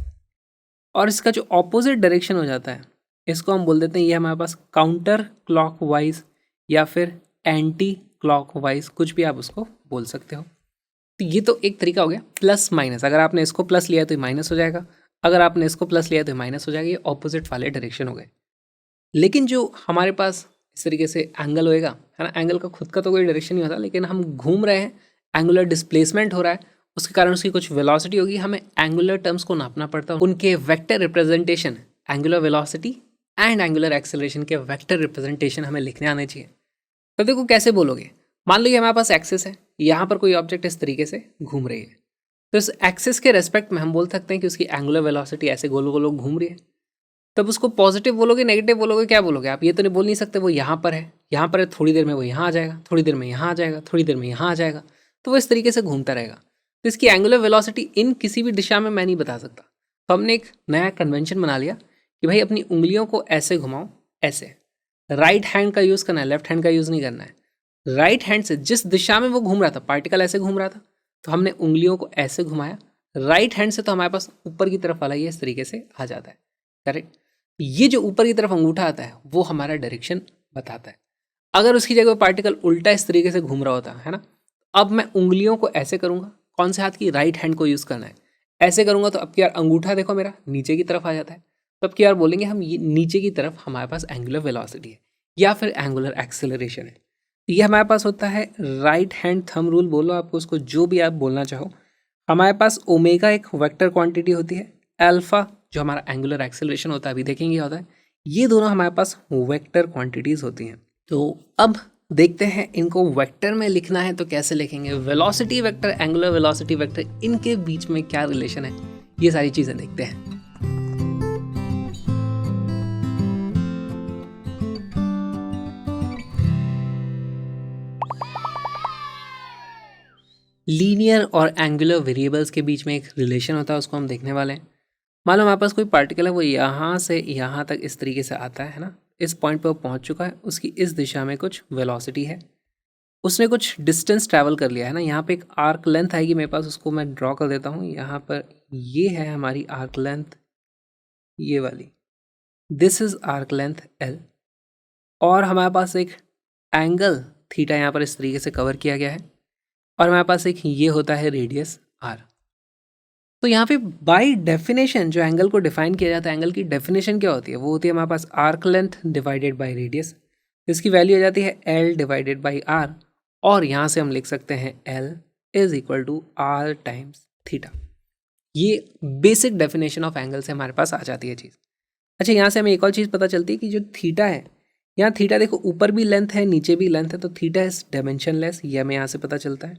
और इसका जो ऑपोजिट डायरेक्शन हो जाता है इसको हम बोल देते हैं ये हमारे पास काउंटर क्लॉक वाइज या फिर एंटी क्लॉक वाइज, कुछ भी आप उसको बोल सकते हो। तो ये तो एक तरीका हो गया प्लस माइनस, अगर आपने इसको प्लस लिया तो ये माइनस हो जाएगा, अगर आपने इसको प्लस लिया तो माइनस हो जाएगा, ये ऑपोजिट वाले डायरेक्शन हो गए। लेकिन जो हमारे पास इस तरीके से एंगल होएगा, है ना, एंगल का खुद का तो कोई डायरेक्शन नहीं होता, लेकिन हम घूम रहे हैं, एंगुलर डिस्प्लेसमेंट हो रहा है, उसके कारण उसकी कुछ वेलोसिटी होगी, हमें एंगुलर टर्म्स को नापना पड़ता है, उनके vector representation, angular velocity and angular acceleration के वेक्टर रिप्रेजेंटेशन हमें लिखने आने चाहिए। तो देखो कैसे बोलोगे, मान लो ये हमारे पास एक्सिस है, यहाँ पर कोई ऑब्जेक्ट इस तरीके से घूम रही है, तो इस एक्सिस के रेस्पेक्ट में हम बोल सकते हैं कि उसकी एंगुलर वेलोसिटी ऐसे गोल गोल घूम रही है। तब उसको पॉजिटिव बोलोगे नेगेटिव बोलोगे, क्या बोलोगे आप, ये तो नहीं बोल नहीं सकते वो यहाँ पर है, यहाँ पर है, थोड़ी देर में वो यहाँ आ जाएगा, थोड़ी देर में यहाँ आ जाएगा, थोड़ी देर में यहाँ आ जाएगा, तो वो इस तरीके से घूमता रहेगा। तो इसकी एंगुलर वेलोसिटी इन किसी भी दिशा में मैं नहीं बता सकता, तो हमने एक नया कन्वेंशन बना लिया कि भाई अपनी उंगलियों को ऐसे घुमाओ, ऐसे राइट हैंड का यूज़ करना है, लेफ्ट हैंड का यूज़ नहीं करना है। राइट हैंड से जिस दिशा में वो घूम रहा था, पार्टिकल ऐसे घूम रहा था, तो हमने उंगलियों को ऐसे घुमाया राइट हैंड से, तो हमारे पास ऊपर की तरफ वाला ये इस तरीके से आ जाता है, करेक्ट। ये जो ऊपर की तरफ अंगूठा आता है वो हमारा डायरेक्शन बताता है। अगर उसकी जगह पार्टिकल उल्टा इस तरीके से घूम रहा होता है ना, अब मैं उंगलियों को ऐसे करूँगा, कौन से हाथ की, राइट हैंड को यूज़ करना है, ऐसे करूँगा तो अब की बार अंगूठा देखो मेरा नीचे की तरफ आ जाता है, तो अब की बार बोलेंगे हम ये नीचे की तरफ हमारे पास एंगुलर वेलोसिटी है या फिर एंगुलर एक्सेलरेशन है। ये हमारे पास होता है राइट हैंड थंब रूल, बोलो आपको उसको जो भी आप बोलना चाहो। हमारे पास ओमेगा एक वेक्टर क्वांटिटी होती है, अल्फा जो हमारा एंगुलर एक्सेलरेशन होता है, अभी देखेंगे क्या होता है, ये दोनों हमारे पास वेक्टर क्वांटिटीज़ होती हैं। तो अब देखते हैं इनको वेक्टर में लिखना है तो कैसे लिखेंगे। Velocity vector, angular velocity vector, इनके बीच में क्या रिलेशन है, ये सारी चीजें देखते हैं। लीनियर और एंगुलर वेरिएबल्स के बीच में एक रिलेशन होता है, उसको हम देखने वाले हैं। मान लो हमारे पास कोई पार्टिकल है, वो यहाँ से यहाँ तक इस तरीके से आता है ना, इस पॉइंट पे वो पहुँच चुका है, उसकी इस दिशा में कुछ वेलोसिटी है, उसने कुछ डिस्टेंस ट्रैवल कर लिया है ना। यहाँ पे एक आर्क लेंथ आएगी मेरे पास, उसको मैं ड्रॉ कर देता हूँ। यहाँ पर ये है हमारी आर्क लेंथ, ये वाली, this is arc length L, और हमारे पास एक एंगल थीटा यहाँ पर इस तरीके से कवर किया गया है, और हमारे पास एक ये होता है रेडियस आर। तो यहाँ पे बाय डेफिनेशन जो एंगल को डिफाइन किया जाता है, एंगल की डेफिनेशन क्या होती है, वो होती है हमारे पास arc length divided by radius, इसकी वैल्यू हो जाती है एल डिवाइडेड बाई आर, और यहाँ से हम लिख सकते हैं L is equal to R times theta. ये बेसिक डेफिनेशन ऑफ एंगल से हमारे पास आ जाती है चीज़। अच्छा, यहाँ से हमें एक और चीज़ पता चलती है कि जो थीटा है, यहाँ थीटा देखो ऊपर भी लेंथ है नीचे भी लेंथ है, तो थीटा इज डायमेंशन लेस, ये हमें यहाँ से पता चलता है,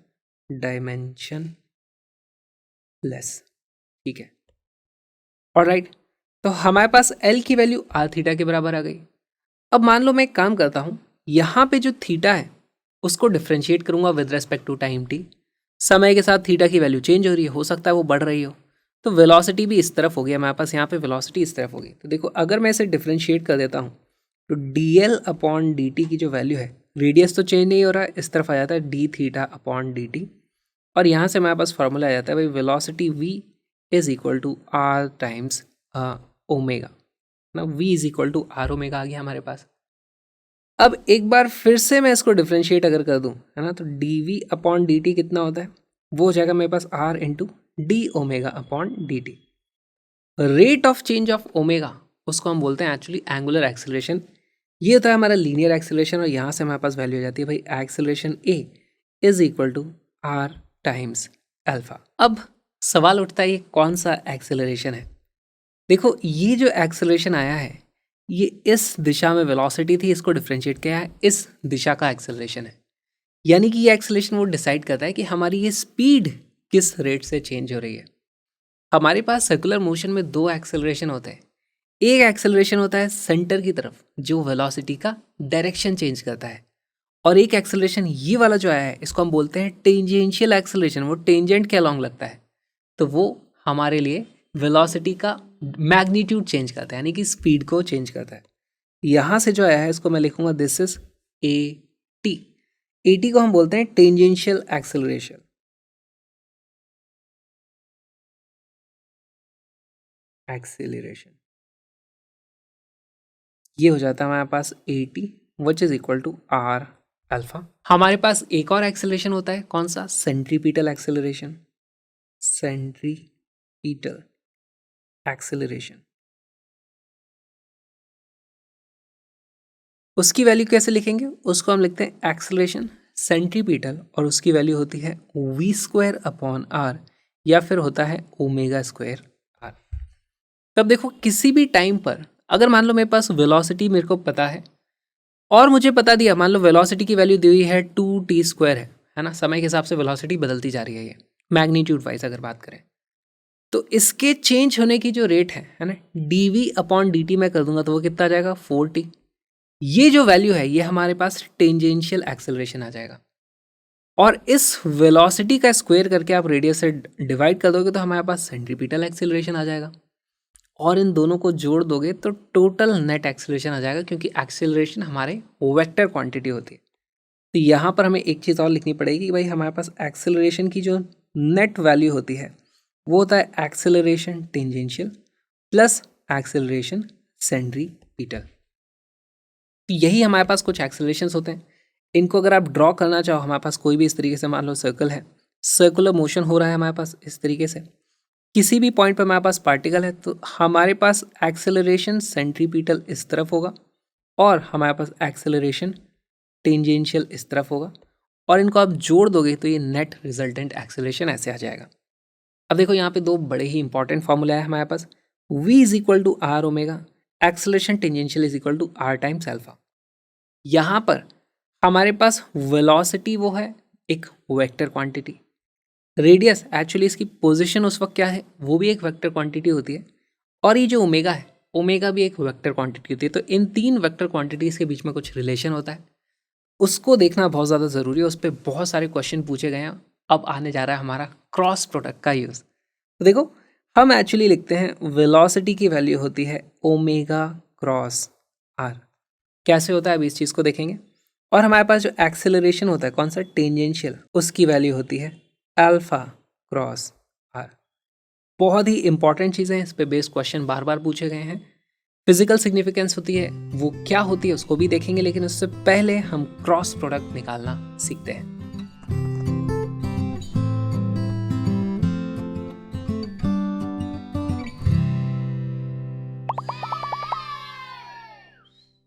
डायमेंशन लेस। ठीक है, ऑलराइट। तो हमारे पास एल की वैल्यू आर थीटा के बराबर आ गई। अब मान लो मैं एक काम करता हूँ, यहाँ पे जो थीटा है उसको डिफ्रेंशिएट करूँगा with respect to time T. समय के साथ थीटा की वैल्यू चेंज हो रही है, हो सकता है वो बढ़ रही हो, तो वेलोसिटी भी इस तरफ हो गया हमारे पास, यहाँ पे वेलोसिटी इस तरफ होगी। तो देखो अगर मैं इसे डिफ्रेंशिएट कर देता हूँ तो D L upon D T की जो वैल्यू है, रेडियस तो चेंज नहीं हो रहा है, इस तरफ आ जाता है D theta upon D T, और यहाँ से हमारे पास फॉर्मूला आ जाता है भाई velocity v is equal to R times omega ना, v is equal to R omega आ गया हमारे पास। अब एक बार फिर से मैं इसको डिफ्रेंशिएट अगर कर दूं, है ना, तो D we upon D T कितना होता है, वो हो जाएगा मेरे पास R into D omega upon D T. Rate of change of omega, उसको हम बोलते हैं एक्चुअली एंगुलर एक्सेलरेशन। ये होता है हमारा लीनियर एक्सेलरेशन, और यहाँ से हमारे पास वैल्यू हो जाती है भाई acceleration A is equal to R times alpha. अब सवाल उठता है ये कौन सा एक्सेलरेशन है। देखो ये जो एक्सेलरेशन आया है, ये इस दिशा में वेलोसिटी थी, इसको डिफरेंशिएट किया है, इस दिशा का एक्सेलरेशन है। यानी कि ये एक्सेलरेशन वो डिसाइड करता है कि हमारी ये स्पीड किस रेट से चेंज हो रही है। हमारे पास सर्कुलर मोशन में दो एक्सेलरेशन होते हैं। एक एक्सेलरेशन होता है सेंटर की तरफ, जो वेलोसिटी का डायरेक्शन चेंज करता है, और एक एक्सेलरेशन ये वाला जो आया है, इसको हम बोलते हैं टेंजेंशियल एक्सेलरेशन, वो टेंजेंट के अलॉन्ग लगता है, तो वो हमारे लिए वेलोसिटी का मैग्नीट्यूड चेंज करता है, यानी कि स्पीड को चेंज करता है। यहाँ से जो आया है इसको मैं लिखूंगा this is A T. A T को हम बोलते हैं टेंजेंशियल एक्सेलरेशन। ये हो जाता है हमारे पास A T which is equal to R alpha. हमारे पास एक और एक्सेलरेशन होता है, कौन सा, सेंट्रीपिटल एक्सेलरेशन। सेंट्रीपिटल एक्सेलरेशन, उसकी वैल्यू कैसे लिखेंगे, उसको हम लिखते हैं एक्सेलरेशन सेंट्रीपिटल, और उसकी वैल्यू होती है वी स्क्वायर अपॉन आर, या फिर होता है ओमेगा स्क्वायर आर। तब देखो किसी भी टाइम पर अगर मान लो मेरे पास वेलोसिटी मेरे को पता है, और मुझे बता दिया, मान लो वेलोसिटी की वैल्यू दी हुई है 2t स्क्वायर है ना, समय के हिसाब से वेलोसिटी बदलती जा रही है, ये मैग्नीट्यूड वाइज अगर बात करें, तो इसके चेंज होने की जो रेट है ना, d we upon D t मैं कर दूंगा तो वो कितना आ जाएगा 4t। ये जो वैल्यू है ये हमारे पास टेंजेंशियल एक्सेलरेशन आ जाएगा, और इस वेलोसिटी का स्क्वायर करके आप रेडियस से डिवाइड कर दोगे तो हमारे पास सेंट्रीपिटल एक्सेलरेशन आ जाएगा, और इन दोनों को जोड़ दोगे तो टोटल नेट एक्सेलरेशन आ जाएगा, क्योंकि एक्सेलरेशन हमारे वेक्टर क्वांटिटी होती है। तो यहाँ पर हमें एक चीज़ और लिखनी पड़ेगी कि भाई हमारे पास एक्सेलरेशन की जो नेट वैल्यू होती है वो होता है acceleration tangential plus acceleration centripetal. यही हमारे पास कुछ एक्सेलरेशंस होते हैं। इनको अगर आप ड्रॉ करना चाहो, हमारे पास कोई भी इस तरीके से मान लो सर्कल है, सर्कुलर मोशन हो रहा है हमारे पास इस तरीके से, किसी भी पॉइंट पर हमारे पास पार्टिकल है, तो हमारे पास एक्सेलरेशन सेंट्रीपिटल इस तरफ होगा, और हमारे पास एक्सेलरेशन टेंजेंशियल इस तरफ होगा, और इनको आप जोड़ दोगे तो ये नेट रिजल्टेंट एक्सेलरेशन ऐसे आ जाएगा। अब देखो यहाँ पे दो बड़े ही इंपॉर्टेंट फॉर्मूला है हमारे पास, v is equal to R omega, acceleration tangential is equal to R times alpha. यहाँ पर हमारे पास वेलोसिटी वो है एक वेक्टर क्वांटिटी, रेडियस एक्चुअली इसकी पोजीशन उस वक्त क्या है वो भी एक वेक्टर क्वांटिटी होती है, और ये जो ओमेगा है ओमेगा भी एक वेक्टर क्वांटिटी होती है। तो इन तीन वेक्टर क्वांटिटीज़ के बीच में कुछ रिलेशन होता है, उसको देखना बहुत ज़्यादा ज़रूरी है। उस पर बहुत सारे क्वेश्चन पूछे गए हैं। अब आने जा रहा है हमारा क्रॉस प्रोडक्ट का यूज़। तो देखो हम एक्चुअली लिखते हैं वेलोसिटी की वैल्यू होती है ओमेगा क्रॉस आर। कैसे होता है अभी इस चीज़ को देखेंगे। और हमारे पास जो एक्सेलरेशन होता है कौन सा टेंजेंशियल, उसकी वैल्यू होती है अल्फा क्रॉस आर। बहुत ही इंपॉर्टेंट चीज़ें हैं, इस पे बेस्ड क्वेश्चन बार बार पूछे गए हैं। फिजिकल सिग्निफिकेंस होती है वो क्या होती है उसको भी देखेंगे, लेकिन उससे पहले हम क्रॉस प्रोडक्ट निकालना सीखते हैं।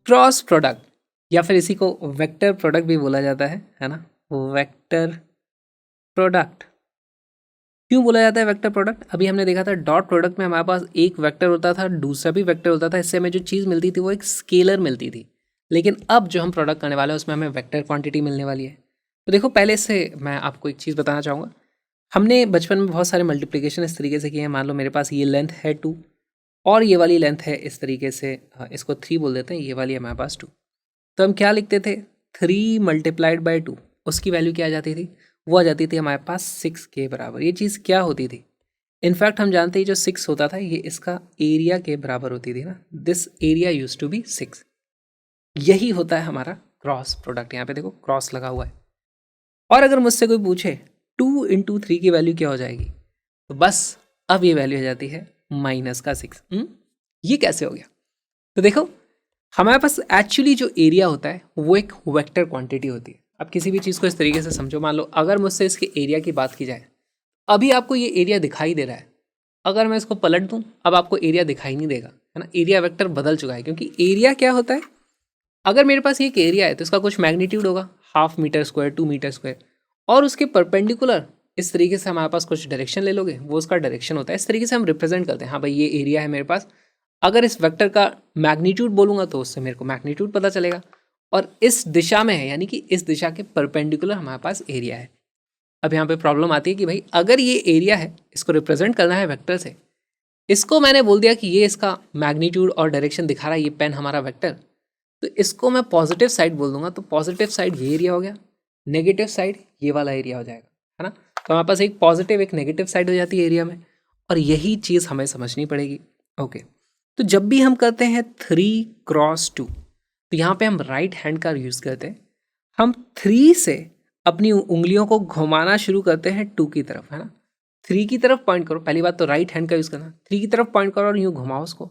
क्रॉस प्रोडक्ट या फिर इसी को वेक्टर प्रोडक्ट भी बोला जाता है ना। वेक्टर प्रोडक्ट क्यों बोला जाता है वेक्टर प्रोडक्ट? अभी हमने देखा था डॉट प्रोडक्ट में हमारे पास एक वेक्टर होता था, दूसरा भी वेक्टर होता था, इससे हमें जो चीज़ मिलती थी वो एक स्केलर मिलती थी। लेकिन अब जो हम प्रोडक्ट करने वाले हैं उसमें हमें वेक्टर क्वांटिटी मिलने वाली है। तो देखो पहले से मैं आपको एक चीज़ बताना चाहूँगा। हमने बचपन में बहुत सारे मल्टीप्लिकेशन इस तरीके से किए हैं। मान लो मेरे पास ये लेंथ है 2 और ये वाली लेंथ है इस तरीके से, इसको 3 बोल देते हैं, ये वाली है हमारे पास 2। तो हम क्या लिखते थे 3 मल्टीप्लाइड बाई 2, उसकी वैल्यू क्या आ जाती थी, वो आ जाती थी हमारे पास 6 के बराबर। ये चीज़ क्या होती थी, इनफैक्ट हम जानते हैं जो 6 होता था ये इसका एरिया के बराबर होती थी ना। This area use to be 6। यही होता है हमारा क्रॉस प्रोडक्ट। यहाँ पे देखो क्रॉस लगा हुआ है। और अगर मुझसे कोई पूछे 2 इंटू 3 की वैल्यू क्या हो जाएगी, तो बस अब ये वैल्यू हो जाती है माइनस का 6। ये कैसे हो गया? तो देखो हमारे पास एक्चुअली जो एरिया होता है वो एक वेक्टर क्वांटिटी होती है। अब किसी भी चीज़ को इस तरीके से समझो, मान लो अगर मुझसे इसके एरिया की बात की जाए, अभी आपको ये एरिया दिखाई दे रहा है, अगर मैं इसको पलट दूं अब आपको एरिया दिखाई नहीं देगा, है ना। एरिया वेक्टर बदल चुका है, क्योंकि एरिया क्या होता है, अगर मेरे पास ये एक एरिया है तो इसका कुछ मैग्नीट्यूड होगा, 1/2 मीटर स्क्वायर 2 मीटर स्क्वायर, और उसके परपेंडिकुलर इस तरीके से हमारे पास कुछ डायरेक्शन ले लोगे, वो उसका डायरेक्शन होता है। इस तरीके से हम रिप्रेजेंट करते हैं, हाँ भाई ये एरिया है मेरे पास। अगर इस वेक्टर का मैग्नीट्यूड बोलूँगा तो उससे मेरे को मैग्नीट्यूड पता चलेगा, और इस दिशा में है यानी कि इस दिशा के परपेंडिकुलर हमारे पास एरिया है। अब यहाँ पे प्रॉब्लम आती है कि भाई अगर ये एरिया है, इसको रिप्रेजेंट करना है वेक्टर से, इसको मैंने बोल दिया कि ये इसका मैग्नीट्यूड और डायरेक्शन दिखा रहा है, ये पेन हमारा वेक्टर, तो इसको मैं पॉजिटिव साइड बोल दूंगा, तो पॉजिटिव साइड ये एरिया हो गया, नेगेटिव साइड ये वाला एरिया हो जाएगा, है ना। तो हमारे पास एक पॉजिटिव एक नेगेटिव साइड हो जाती है एरिया में, और यही चीज़ हमें समझनी पड़ेगी। ओके, तो जब भी हम करते हैं 3x2, तो यहाँ पे हम राइट हैंड का यूज़ करते हैं। हम 3 से अपनी उंगलियों को घुमाना शुरू करते हैं 2 की तरफ, है ना। 3 की तरफ पॉइंट करो, पहली बात तो राइट हैंड का यूज़ करना। 3 की तरफ पॉइंट करो और यूँ घुमाओ उसको,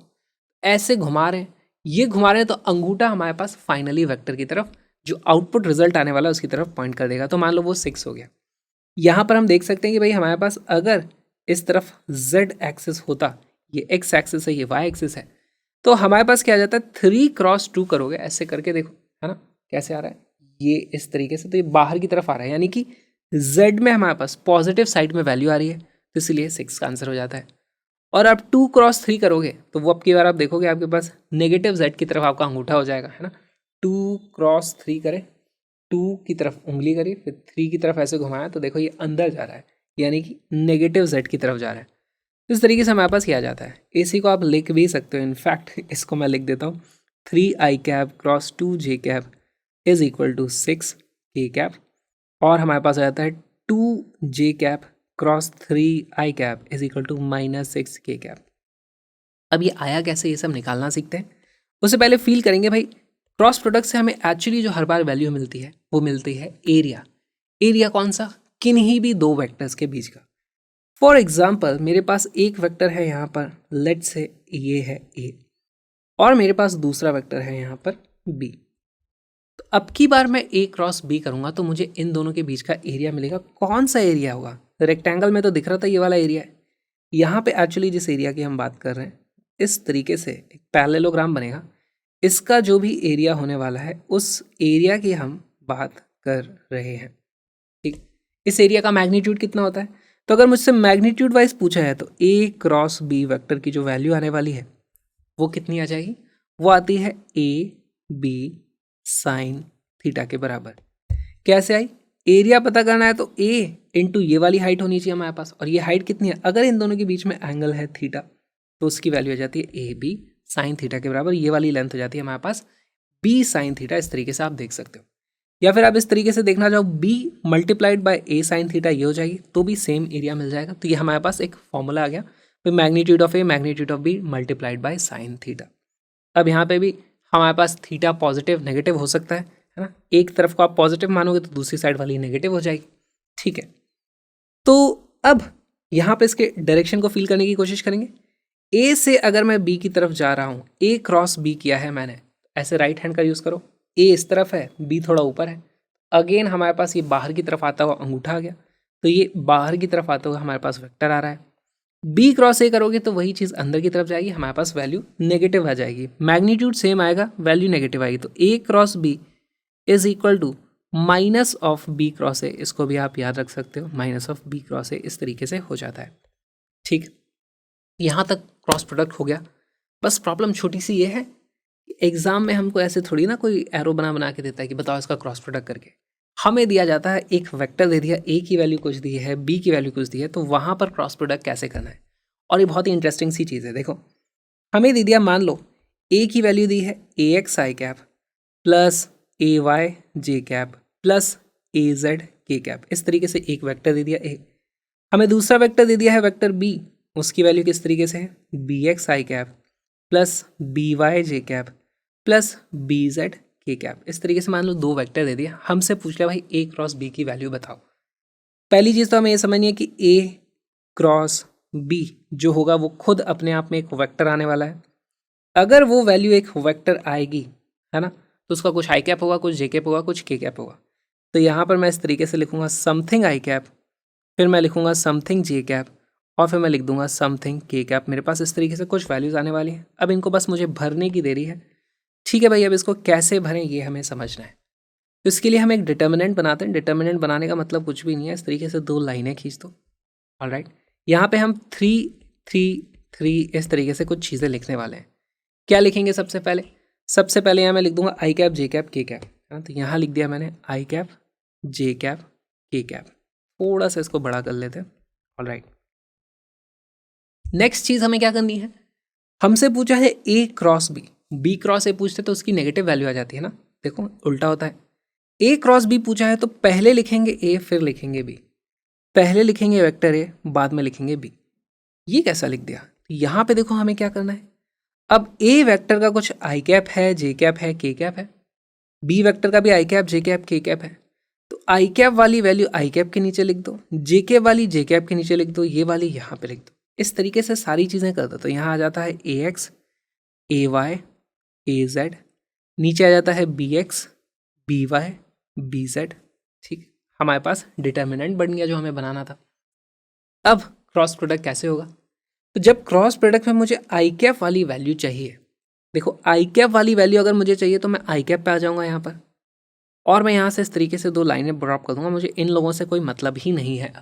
ऐसे घुमा रहे हैं, ये घुमा रहे हैं, तो अंगूठा हमारे पास फाइनली वेक्टर की तरफ, जो आउटपुट रिजल्ट आने वाला है उसकी तरफ पॉइंट कर देगा। तो मान लो वो 6 हो गया। यहाँ पर हम देख सकते हैं कि भाई हमारे पास अगर इस तरफ z एक्सिस होता, ये x एक्सिस है, ये y एक्सिस है, तो हमारे पास क्या आ जाता है 3x2 करोगे, ऐसे करके देखो, है ना कैसे आ रहा है, ये इस तरीके से, तो ये बाहर की तरफ आ रहा है, यानी कि z में हमारे पास पॉजिटिव साइड में वैल्यू आ रही है, तो इसलिए 6 का आंसर हो जाता है। और आप 2x3 करोगे तो वो अब की बार आप देखोगे आपके पास नेगेटिव z की तरफ आपका अंगूठा हो जाएगा, है ना। 2x3 करें, 2 की तरफ उंगली करी, फिर 3 की तरफ ऐसे घुमाया, तो देखो ये अंदर जा रहा है, यानी कि नेगेटिव z की तरफ जा रहा है। इस तरीके से हमारे पास किया जाता है। इसी को आप लिख भी सकते हो, इनफैक्ट इसको मैं लिख देता हूँ 3i cap cross 2j cap is equal to 6k cap, और हमारे पास आ जाता है 2j cap cross 3i cap is equal to -6k cap. अब ये आया कैसे, ये सब निकालना सीखते हैं। उससे पहले फील करेंगे भाई क्रॉस प्रोडक्ट से हमें एक्चुअली जो हर बार वैल्यू मिलती है वो मिलती है एरिया। एरिया कौन सा, किन्हीं भी दो वेक्टर्स के बीच का। फॉर एग्जाम्पल मेरे पास एक वेक्टर है यहाँ पर, लेट से ये है ए, और मेरे पास दूसरा वेक्टर है यहाँ पर बी। तो अब की बार मैं ए क्रॉस बी करूँगा तो मुझे इन दोनों के बीच का एरिया मिलेगा। कौन सा एरिया होगा, रेक्टेंगल में तो दिख रहा था ये वाला एरिया है। यहाँ पे एक्चुअली जिस एरिया की हम बात कर रहे हैं, इस तरीके से एक पैरेललोग्राम बनेगा, इसका जो भी एरिया होने वाला है उस एरिया की हम बात कर रहे हैं। ठीक, इस एरिया का मैग्नीट्यूड कितना होता है, तो अगर मुझसे मैग्नीट्यूड वाइज पूछा है तो ए क्रॉस बी वेक्टर की जो वैल्यू आने वाली है वो कितनी आ जाएगी, वो आती है ए बी साइन थीटा के बराबर। कैसे आई? एरिया पता करना है तो ए इंटू ये वाली हाइट होनी चाहिए हमारे पास, और ये हाइट कितनी है? अगर इन दोनों के बीच में एंगल है थीटा तो उसकी वैल्यू आ जाती है ए बी साइन थीटा के बराबर। ये वाली लेंथ हो जाती है हमारे पास बी साइन थीटा। इस तरीके से आप देख सकते हो, या फिर आप इस तरीके से देखना चाहो B multiplied by A sine theta, ये हो जाएगी तो भी सेम एरिया मिल जाएगा। तो ये हमारे पास एक फॉर्मूला आ गया, फिर magnitude of A magnitude of B multiplied by sine theta. अब यहाँ पे भी हमारे पास थीटा पॉजिटिव नेगेटिव हो सकता है ना? एक तरफ को आप पॉजिटिव मानोगे तो दूसरी साइड वाली नेगेटिव हो जाएगी। ठीक है, तो अब यहाँ पे इसके डायरेक्शन को फील करने की कोशिश करेंगे। ए से अगर मैं बी की तरफ जा रहा हूँ, ए क्रॉस बी किया है मैंने, ऐसे राइट हैंड का यूज़ करो, ए इस तरफ है बी थोड़ा ऊपर है, अगेन हमारे पास ये बाहर की तरफ आता हुआ अंगूठा आ गया, तो ये बाहर की तरफ आता हुआ हमारे पास वेक्टर आ रहा है। बी क्रॉस ए करोगे तो वही चीज़ अंदर की तरफ जाएगी, हमारे पास वैल्यू नेगेटिव आ जाएगी, मैग्नीट्यूड सेम आएगा, वैल्यू नेगेटिव आएगी। तो A cross B is equal to minus of B cross A, इसको भी आप याद रख सकते हो, minus of B cross A इस तरीके से हो जाता है। ठीक, यहाँ तक क्रॉस प्रोडक्ट हो गया। बस प्रॉब्लम छोटी सी ये है, एग्जाम में हमको ऐसे थोड़ी ना कोई एरो बना के देता है कि बताओ इसका क्रॉस प्रोडक्ट करके। हमें दिया जाता है एक वेक्टर दे दिया, ए की वैल्यू कुछ दी है, बी की वैल्यू कुछ दी है, तो वहाँ पर क्रॉस प्रोडक्ट कैसे करना है। और ये बहुत ही इंटरेस्टिंग सी चीज़ है। देखो हमें दे दिया, मान लो ए की वैल्यू दी है A x I cap plus A Y J cap plus A Z के कैप, इस तरीके से एक वेक्टर दे दिया ए। हमें दूसरा वेक्टर दे दिया है वेक्टर बी, उसकी वैल्यू किस तरीके से है बी एक्स आई कैप प्लस बी वाई जे कैप प्लस बी जेड के कैप। इस तरीके से मान लो दो वेक्टर दे दिया, हमसे पूछ लिया भाई ए क्रॉस बी की वैल्यू बताओ। पहली चीज़ तो हमें ये समझनी है कि ए क्रॉस बी जो होगा वो खुद अपने आप में एक वेक्टर आने वाला है। अगर वो वैल्यू एक वेक्टर आएगी, है ना, तो उसका कुछ आई कैप होगा, कुछ जे कैप होगा, कुछ के कैप होगा। तो यहाँ पर मैं इस तरीके से लिखूंगा समथिंग आई कैप, फिर मैं लिखूंगा समथिंग जे कैप, और फिर मैं लिख दूंगा समथिंग के कैप। मेरे पास इस तरीके से कुछ वैल्यूज़ आने वाली हैं। अब इनको बस मुझे भरने की देरी है। ठीक है भाई, अब इसको कैसे भरें ये हमें समझना है। तो इसके लिए हम एक डिटर्मिनेंट बनाते हैं। डिटर्मिनेंट बनाने का मतलब कुछ भी नहीं है, इस तरीके से दो लाइनें खींच दो। ऑलराइट, यहाँ पे हम 3 3 3 इस तरीके से कुछ चीज़ें लिखने वाले हैं। क्या लिखेंगे सबसे पहले? सबसे पहले यहाँ मैं लिख दूंगा आई कैप जे कैप के कैप, है ना। तो यहाँ लिख दिया मैंने आई कैप जे कैप के कैप। थोड़ा सा इसको बड़ा कर लेते हैं। ऑलराइट, नेक्स्ट चीज़ हमें क्या करनी है, हमसे पूछा है A cross B, B cross A पूछते तो उसकी नेगेटिव वैल्यू आ जाती है ना। देखो उल्टा होता है, ए क्रॉस बी पूछा है तो पहले लिखेंगे ए फिर लिखेंगे बी, पहले लिखेंगे वेक्टर ए बाद में लिखेंगे बी। ये कैसा लिख दिया? यहाँ पे देखो हमें क्या करना है। अब ए वेक्टर का कुछ आई कैप है, जे कैप है, के कैप है, बी वेक्टर का भी आई कैप जे कैप के कैप है। तो आई कैप वाली वैल्यू आई कैप के नीचे लिख दो, जे कैप वाली जे कैप के नीचे लिख दो, ये वाली यहाँ पे लिख दो। इस तरीके से सारी चीज़ें कर दो। तो यहाँ आ जाता है A X A Y A Z, नीचे आ जाता है B X B Y B Z. ठीक, हमारे पास डिटर्मिनेंट बन गया जो हमें बनाना था। अब क्रॉस प्रोडक्ट कैसे होगा? तो जब क्रॉस प्रोडक्ट में मुझे आई कैप वाली वैल्यू चाहिए, देखो आई कैप वाली वैल्यू अगर मुझे चाहिए तो मैं आई कैप पे आ जाऊंगा यहाँ पर, और मैं यहाँ से इस तरीके से दो लाइनें ड्रॉप कर दूंगा। मुझे इन लोगों से कोई मतलब ही नहीं है।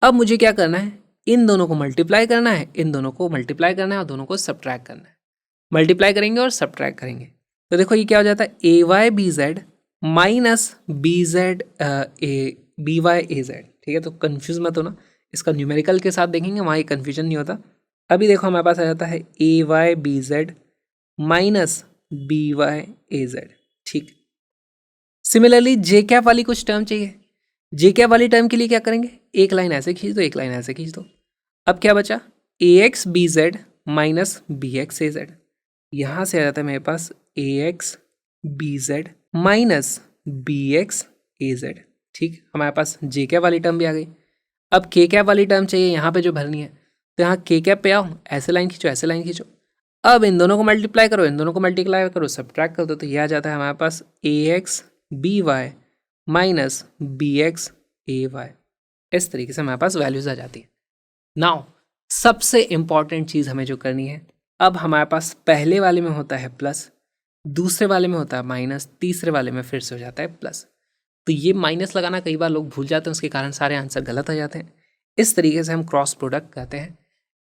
अब मुझे क्या करना है, इन दोनों को मल्टीप्लाई करना है, इन दोनों को मल्टीप्लाई करना है और दोनों को सब्ट्रैक्ट करना है। मल्टीप्लाई करेंगे और सब्ट्रैक्ट करेंगे तो देखो ये क्या हो जाता है, A Y B Z minus B Z A B Y A Z. ठीक है, तो कन्फ्यूज मत होना, इसका न्यूमेरिकल के साथ देखेंगे वहाँ ये कन्फ्यूजन नहीं होता। अभी देखो हमारे पास आ जाता है A Y B Z minus B Y A Z. ठीक, सिमिलरली जे कैप वाली कुछ टर्म चाहिए। जे कैप वाली टर्म के लिए क्या करेंगे, एक लाइन ऐसे खींच दो, एक लाइन ऐसे खींच दो। अब क्या बचा, A X B Z minus B X A Z. यहाँ से आ जाता है मेरे पास A X B Z minus B X A Z. ठीक, हमारे पास जे कैप वाली टर्म भी आ गई। अब के कैप वाली टर्म चाहिए यहाँ पे जो भरनी है, तो यहाँ के कैप पे आओ, ऐसे लाइन खींचो, ऐसे लाइन खींचो। अब इन दोनों को मल्टीप्लाई करो, इन दोनों को मल्टीप्लाई करो, सब्ट्रैक्ट कर दो, तो ये आ जाता है हमारे पास A X B Y minus B X A Y. इस तरीके से हमारे पास वैल्यूज आ जाती है। नाउ सबसे इंपॉर्टेंट चीज़ हमें जो करनी है, अब हमारे पास पहले वाले में होता है प्लस, दूसरे वाले में होता है माइनस, तीसरे वाले में फिर से हो जाता है प्लस। तो ये माइनस लगाना कई बार लोग भूल जाते हैं, उसके कारण सारे आंसर गलत आ जाते हैं। इस तरीके से हम क्रॉस प्रोडक्ट कहते हैं।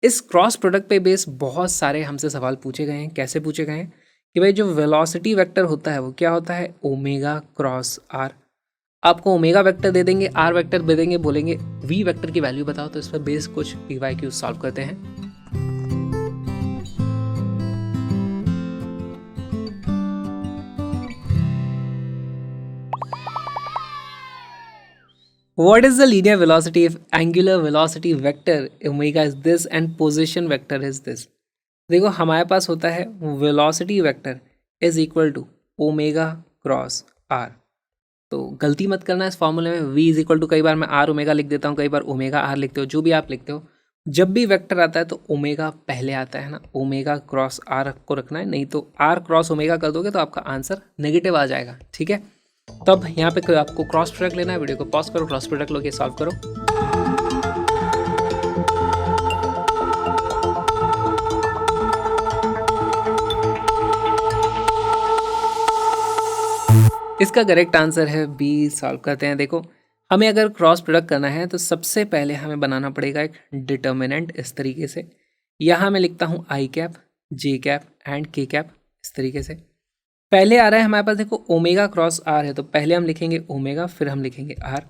इस क्रॉस प्रोडक्ट पे बेस बहुत सारे हमसे सवाल पूछे गए हैं। कैसे पूछे गए हैं कि भाई जो वेलोसिटी वेक्टर होता है वो क्या होता है, ओमेगा क्रॉस आर। आपको ओमेगा वेक्टर दे देंगे, आर वेक्टर दे देंगे, बोलेंगे वी वेक्टर की वैल्यू बताओ, तो इस पर बेस कुछ PYQ सॉल्व करते हैं। What is the linear velocity if angular velocity vector omega is this and position vector is this? देखो हमारे पास होता है velocity vector is equal to omega cross R. तो गलती मत करना इस फॉर्मूले में, v इज इक्वल टू कई बार मैं आर ओमेगा लिख देता हूँ, कई बार ओमेगा आर लिखते हो, जो भी आप लिखते हो। जब भी वेक्टर आता है तो ओमेगा पहले आता है ना, ओमेगा क्रॉस आर को रखना है, नहीं तो आर क्रॉस ओमेगा कर दोगे तो आपका आंसर नेगेटिव आ जाएगा। ठीक है, तब यहाँ पे आपको क्रॉस प्रोडक्ट लेना है। वीडियो को पॉज करो, क्रॉस प्रोडक्ट लो के सॉल्व करो। इसका करेक्ट आंसर है बी। सॉल्व करते हैं। देखो हमें अगर क्रॉस प्रोडक्ट करना है तो सबसे पहले हमें बनाना पड़ेगा एक डिटर्मिनेंट इस तरीके से। यहाँ मैं लिखता हूँ आई कैप, जे कैप एंड के कैप इस तरीके से। पहले आ रहा है हमारे पास, देखो ओमेगा क्रॉस आर है तो पहले हम लिखेंगे ओमेगा, फिर हम लिखेंगे आर।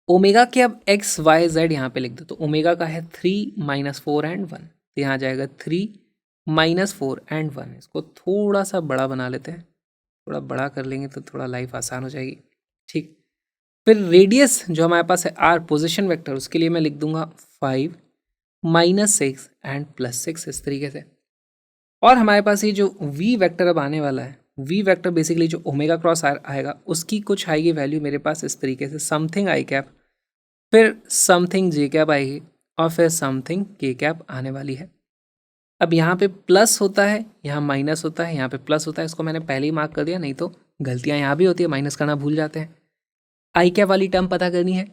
ओमेगा के अब एक्स वाई जेड यहाँ पे लिख दो, तो ओमेगा का है 3 - 4 एंड 1, तो यहाँ जाएगा 3 - 4 एंड 1। इसको थोड़ा सा बड़ा बना लेते हैं, थोड़ा बड़ा कर लेंगे तो थोड़ा लाइफ आसान हो जाएगी। ठीक, फिर रेडियस जो हमारे पास है आर पोजीशन वेक्टर, उसके लिए मैं लिख दूंगा 5 - 6 एंड +6 इस तरीके से। और हमारे पास ये जो वी वेक्टर अब आने वाला है, वी वेक्टर बेसिकली जो ओमेगा क्रॉस आर आएगा उसकी कुछ आएगी वैल्यू मेरे पास इस तरीके से, समथिंग आई कैप, फिर समथिंग जे कैप आएगी और फिर समथिंग के कैप आने वाली है। अब यहाँ पे प्लस होता है, यहाँ माइनस होता है, यहाँ पे प्लस होता है, इसको मैंने पहले ही मार्क कर दिया, नहीं तो गलतियाँ यहाँ भी होती है, माइनस करना भूल जाते हैं। आई कैप वाली टर्म पता करनी है,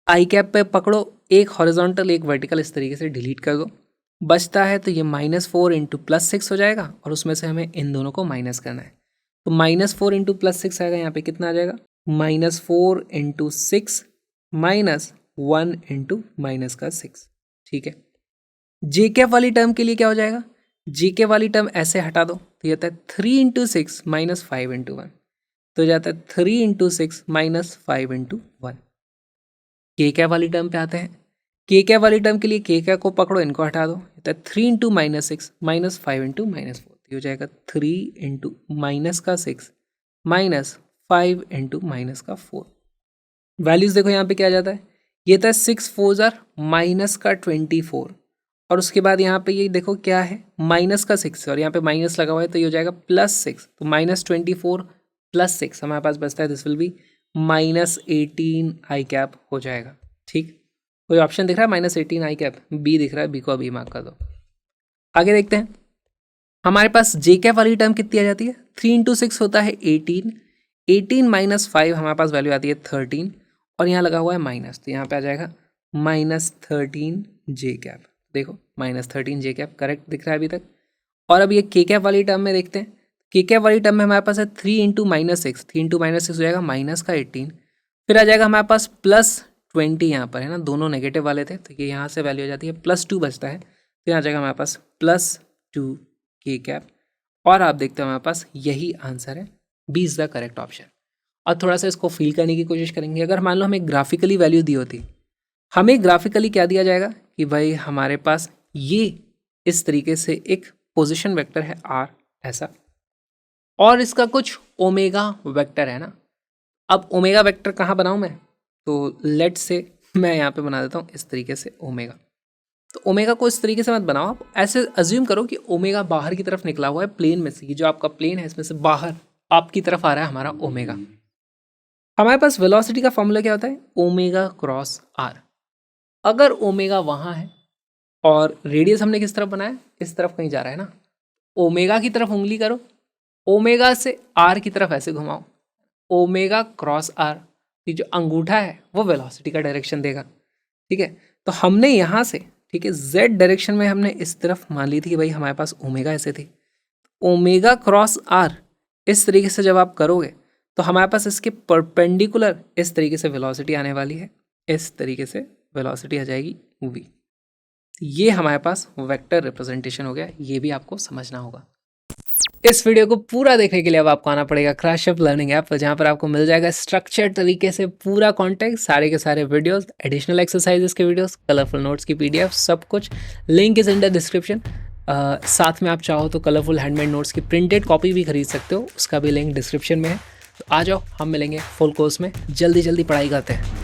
आई कैप पे पकड़ो, एक हॉरिजॉन्टल एक वर्टिकल इस तरीके से डिलीट कर दो, बचता है तो ये -4 × +6 हो जाएगा और उसमें से हमें इन दोनों को माइनस करना है। तो -4 × +6 आएगा, यहाँ पे कितना आ जाएगा, -4 × 6 -1 × -6। ठीक है, जे कैप वाली टर्म के लिए क्या हो जाएगा, जे कैप वाली टर्म ऐसे हटा दो तो ये आता है 3 × 6 - 5 × 1, तो जाता है 3 × 6 - 5 × 1। के कैप वाली टर्म पे आते हैं, के कैप वाली टर्म के लिए के कैप को पकड़ो, इनको हटा दो, तो 3 × -6 - 5 × -4, ये हो जाएगा 3 × -6 -5 × -4। वैल्यूज देखो यहाँ पे क्या आ जाता है, ये था 6 4 -24, और उसके बाद यहाँ पे ये देखो क्या है, -6 और यहाँ पे माइनस लगा हुआ है तो ये हो जाएगा +6, तो -24 +6 हमारे पास बचता है, this will be -18 I cap हो जाएगा। ठीक, कोई ऑप्शन दिख रहा है -18 आई कैप, बी दिख रहा है, बी को अभी मार्क कर दो। आगे देखते हैं, हमारे पास जे कैप वाली टर्म कितनी आ जाती है, 3 × 6 होता है 18, 18 - 5 हमारे पास वैल्यू आती है 13, और यहाँ लगा हुआ है माइनस, तो यहाँ पे आ जाएगा -13 जे कैप। देखो -13 जे कैप करेक्ट दिख रहा है अभी तक। और अब ये के कैप वाली टर्म में देखते हैं, के कैप वाली टर्म में हमारे पास है 3 × -6, 3 × -6 हो जाएगा -18, फिर आ जाएगा हमारे पास +20, यहाँ पर है ना, दोनों नेगेटिव वाले थे तो ये यहाँ से वैल्यू हो जाती है +2 बचता है, तो यहाँ आ जाएगा हमारे पास +2 के कैप। और आप देखते हो हमारे पास यही आंसर है, B is the correct option. और थोड़ा सा इसको फील करने की कोशिश करेंगे, अगर मान लो हमें ग्राफिकली वैल्यू दी होती, हमें ग्राफिकली क्या दिया जाएगा कि भाई हमारे पास ये इस तरीके से एक पोजीशन वेक्टर है आर ऐसा, और इसका कुछ ओमेगा वेक्टर है ना। अब ओमेगा वेक्टर कहाँ बनाऊँ मैं, तो लेट से मैं यहाँ पे बना देता हूँ इस तरीके से ओमेगा। तो ओमेगा को इस तरीके से मत बनाओ, आप ऐसे अज्यूम करो कि ओमेगा बाहर की तरफ निकला हुआ है प्लेन में से, ये जो आपका प्लेन है इसमें से बाहर आपकी तरफ आ रहा है हमारा ओमेगा। हमारे पास वेलोसिटी का फॉर्मूला क्या होता है, ओमेगा क्रॉस आर। अगर ओमेगा वहाँ है और रेडियस हमने किस तरफ बनाया, इस तरफ कहीं जा रहा है ना, ओमेगा की तरफ उंगली करो, ओमेगा से आर की तरफ ऐसे घुमाओ, ओमेगा क्रॉस आर, ये जो अंगूठा है वो वेलोसिटी का डायरेक्शन देगा। ठीक है, तो हमने यहाँ से, ठीक है, जेड डायरेक्शन में हमने इस तरफ मान ली थी कि भाई हमारे पास ओमेगा ऐसे थी, ओमेगा क्रॉस आर इस तरीके से जब आप करोगे तो हमारे पास इसके परपेंडिकुलर इस तरीके से वेलोसिटी आने वाली है, इस तरीके से वेलोसिटी आ जाएगी v। ये हमारे पास वेक्टर रिप्रेजेंटेशन हो गया, ये भी आपको समझना होगा। इस वीडियो को पूरा देखने के लिए अब आपको आना पड़ेगा क्रैशअप लर्निंग ऐप पर, जहाँ पर आपको मिल जाएगा स्ट्रक्चर्ड तरीके से पूरा कंटेंट, सारे के सारे वीडियोस, एडिशनल एक्सरसाइजेस के वीडियोस, कलरफुल नोट्स की पीडीएफ, सब कुछ। Link is in the description. साथ में आप चाहो तो कलरफुल हैंडमेड नोट्स की प्रिंटेड कॉपी भी खरीद सकते हो, उसका भी लिंक डिस्क्रिप्शन में है। तो आ जाओ, हम मिलेंगे फुल कोर्स में, जल्दी जल्दी पढ़ाई करते हैं।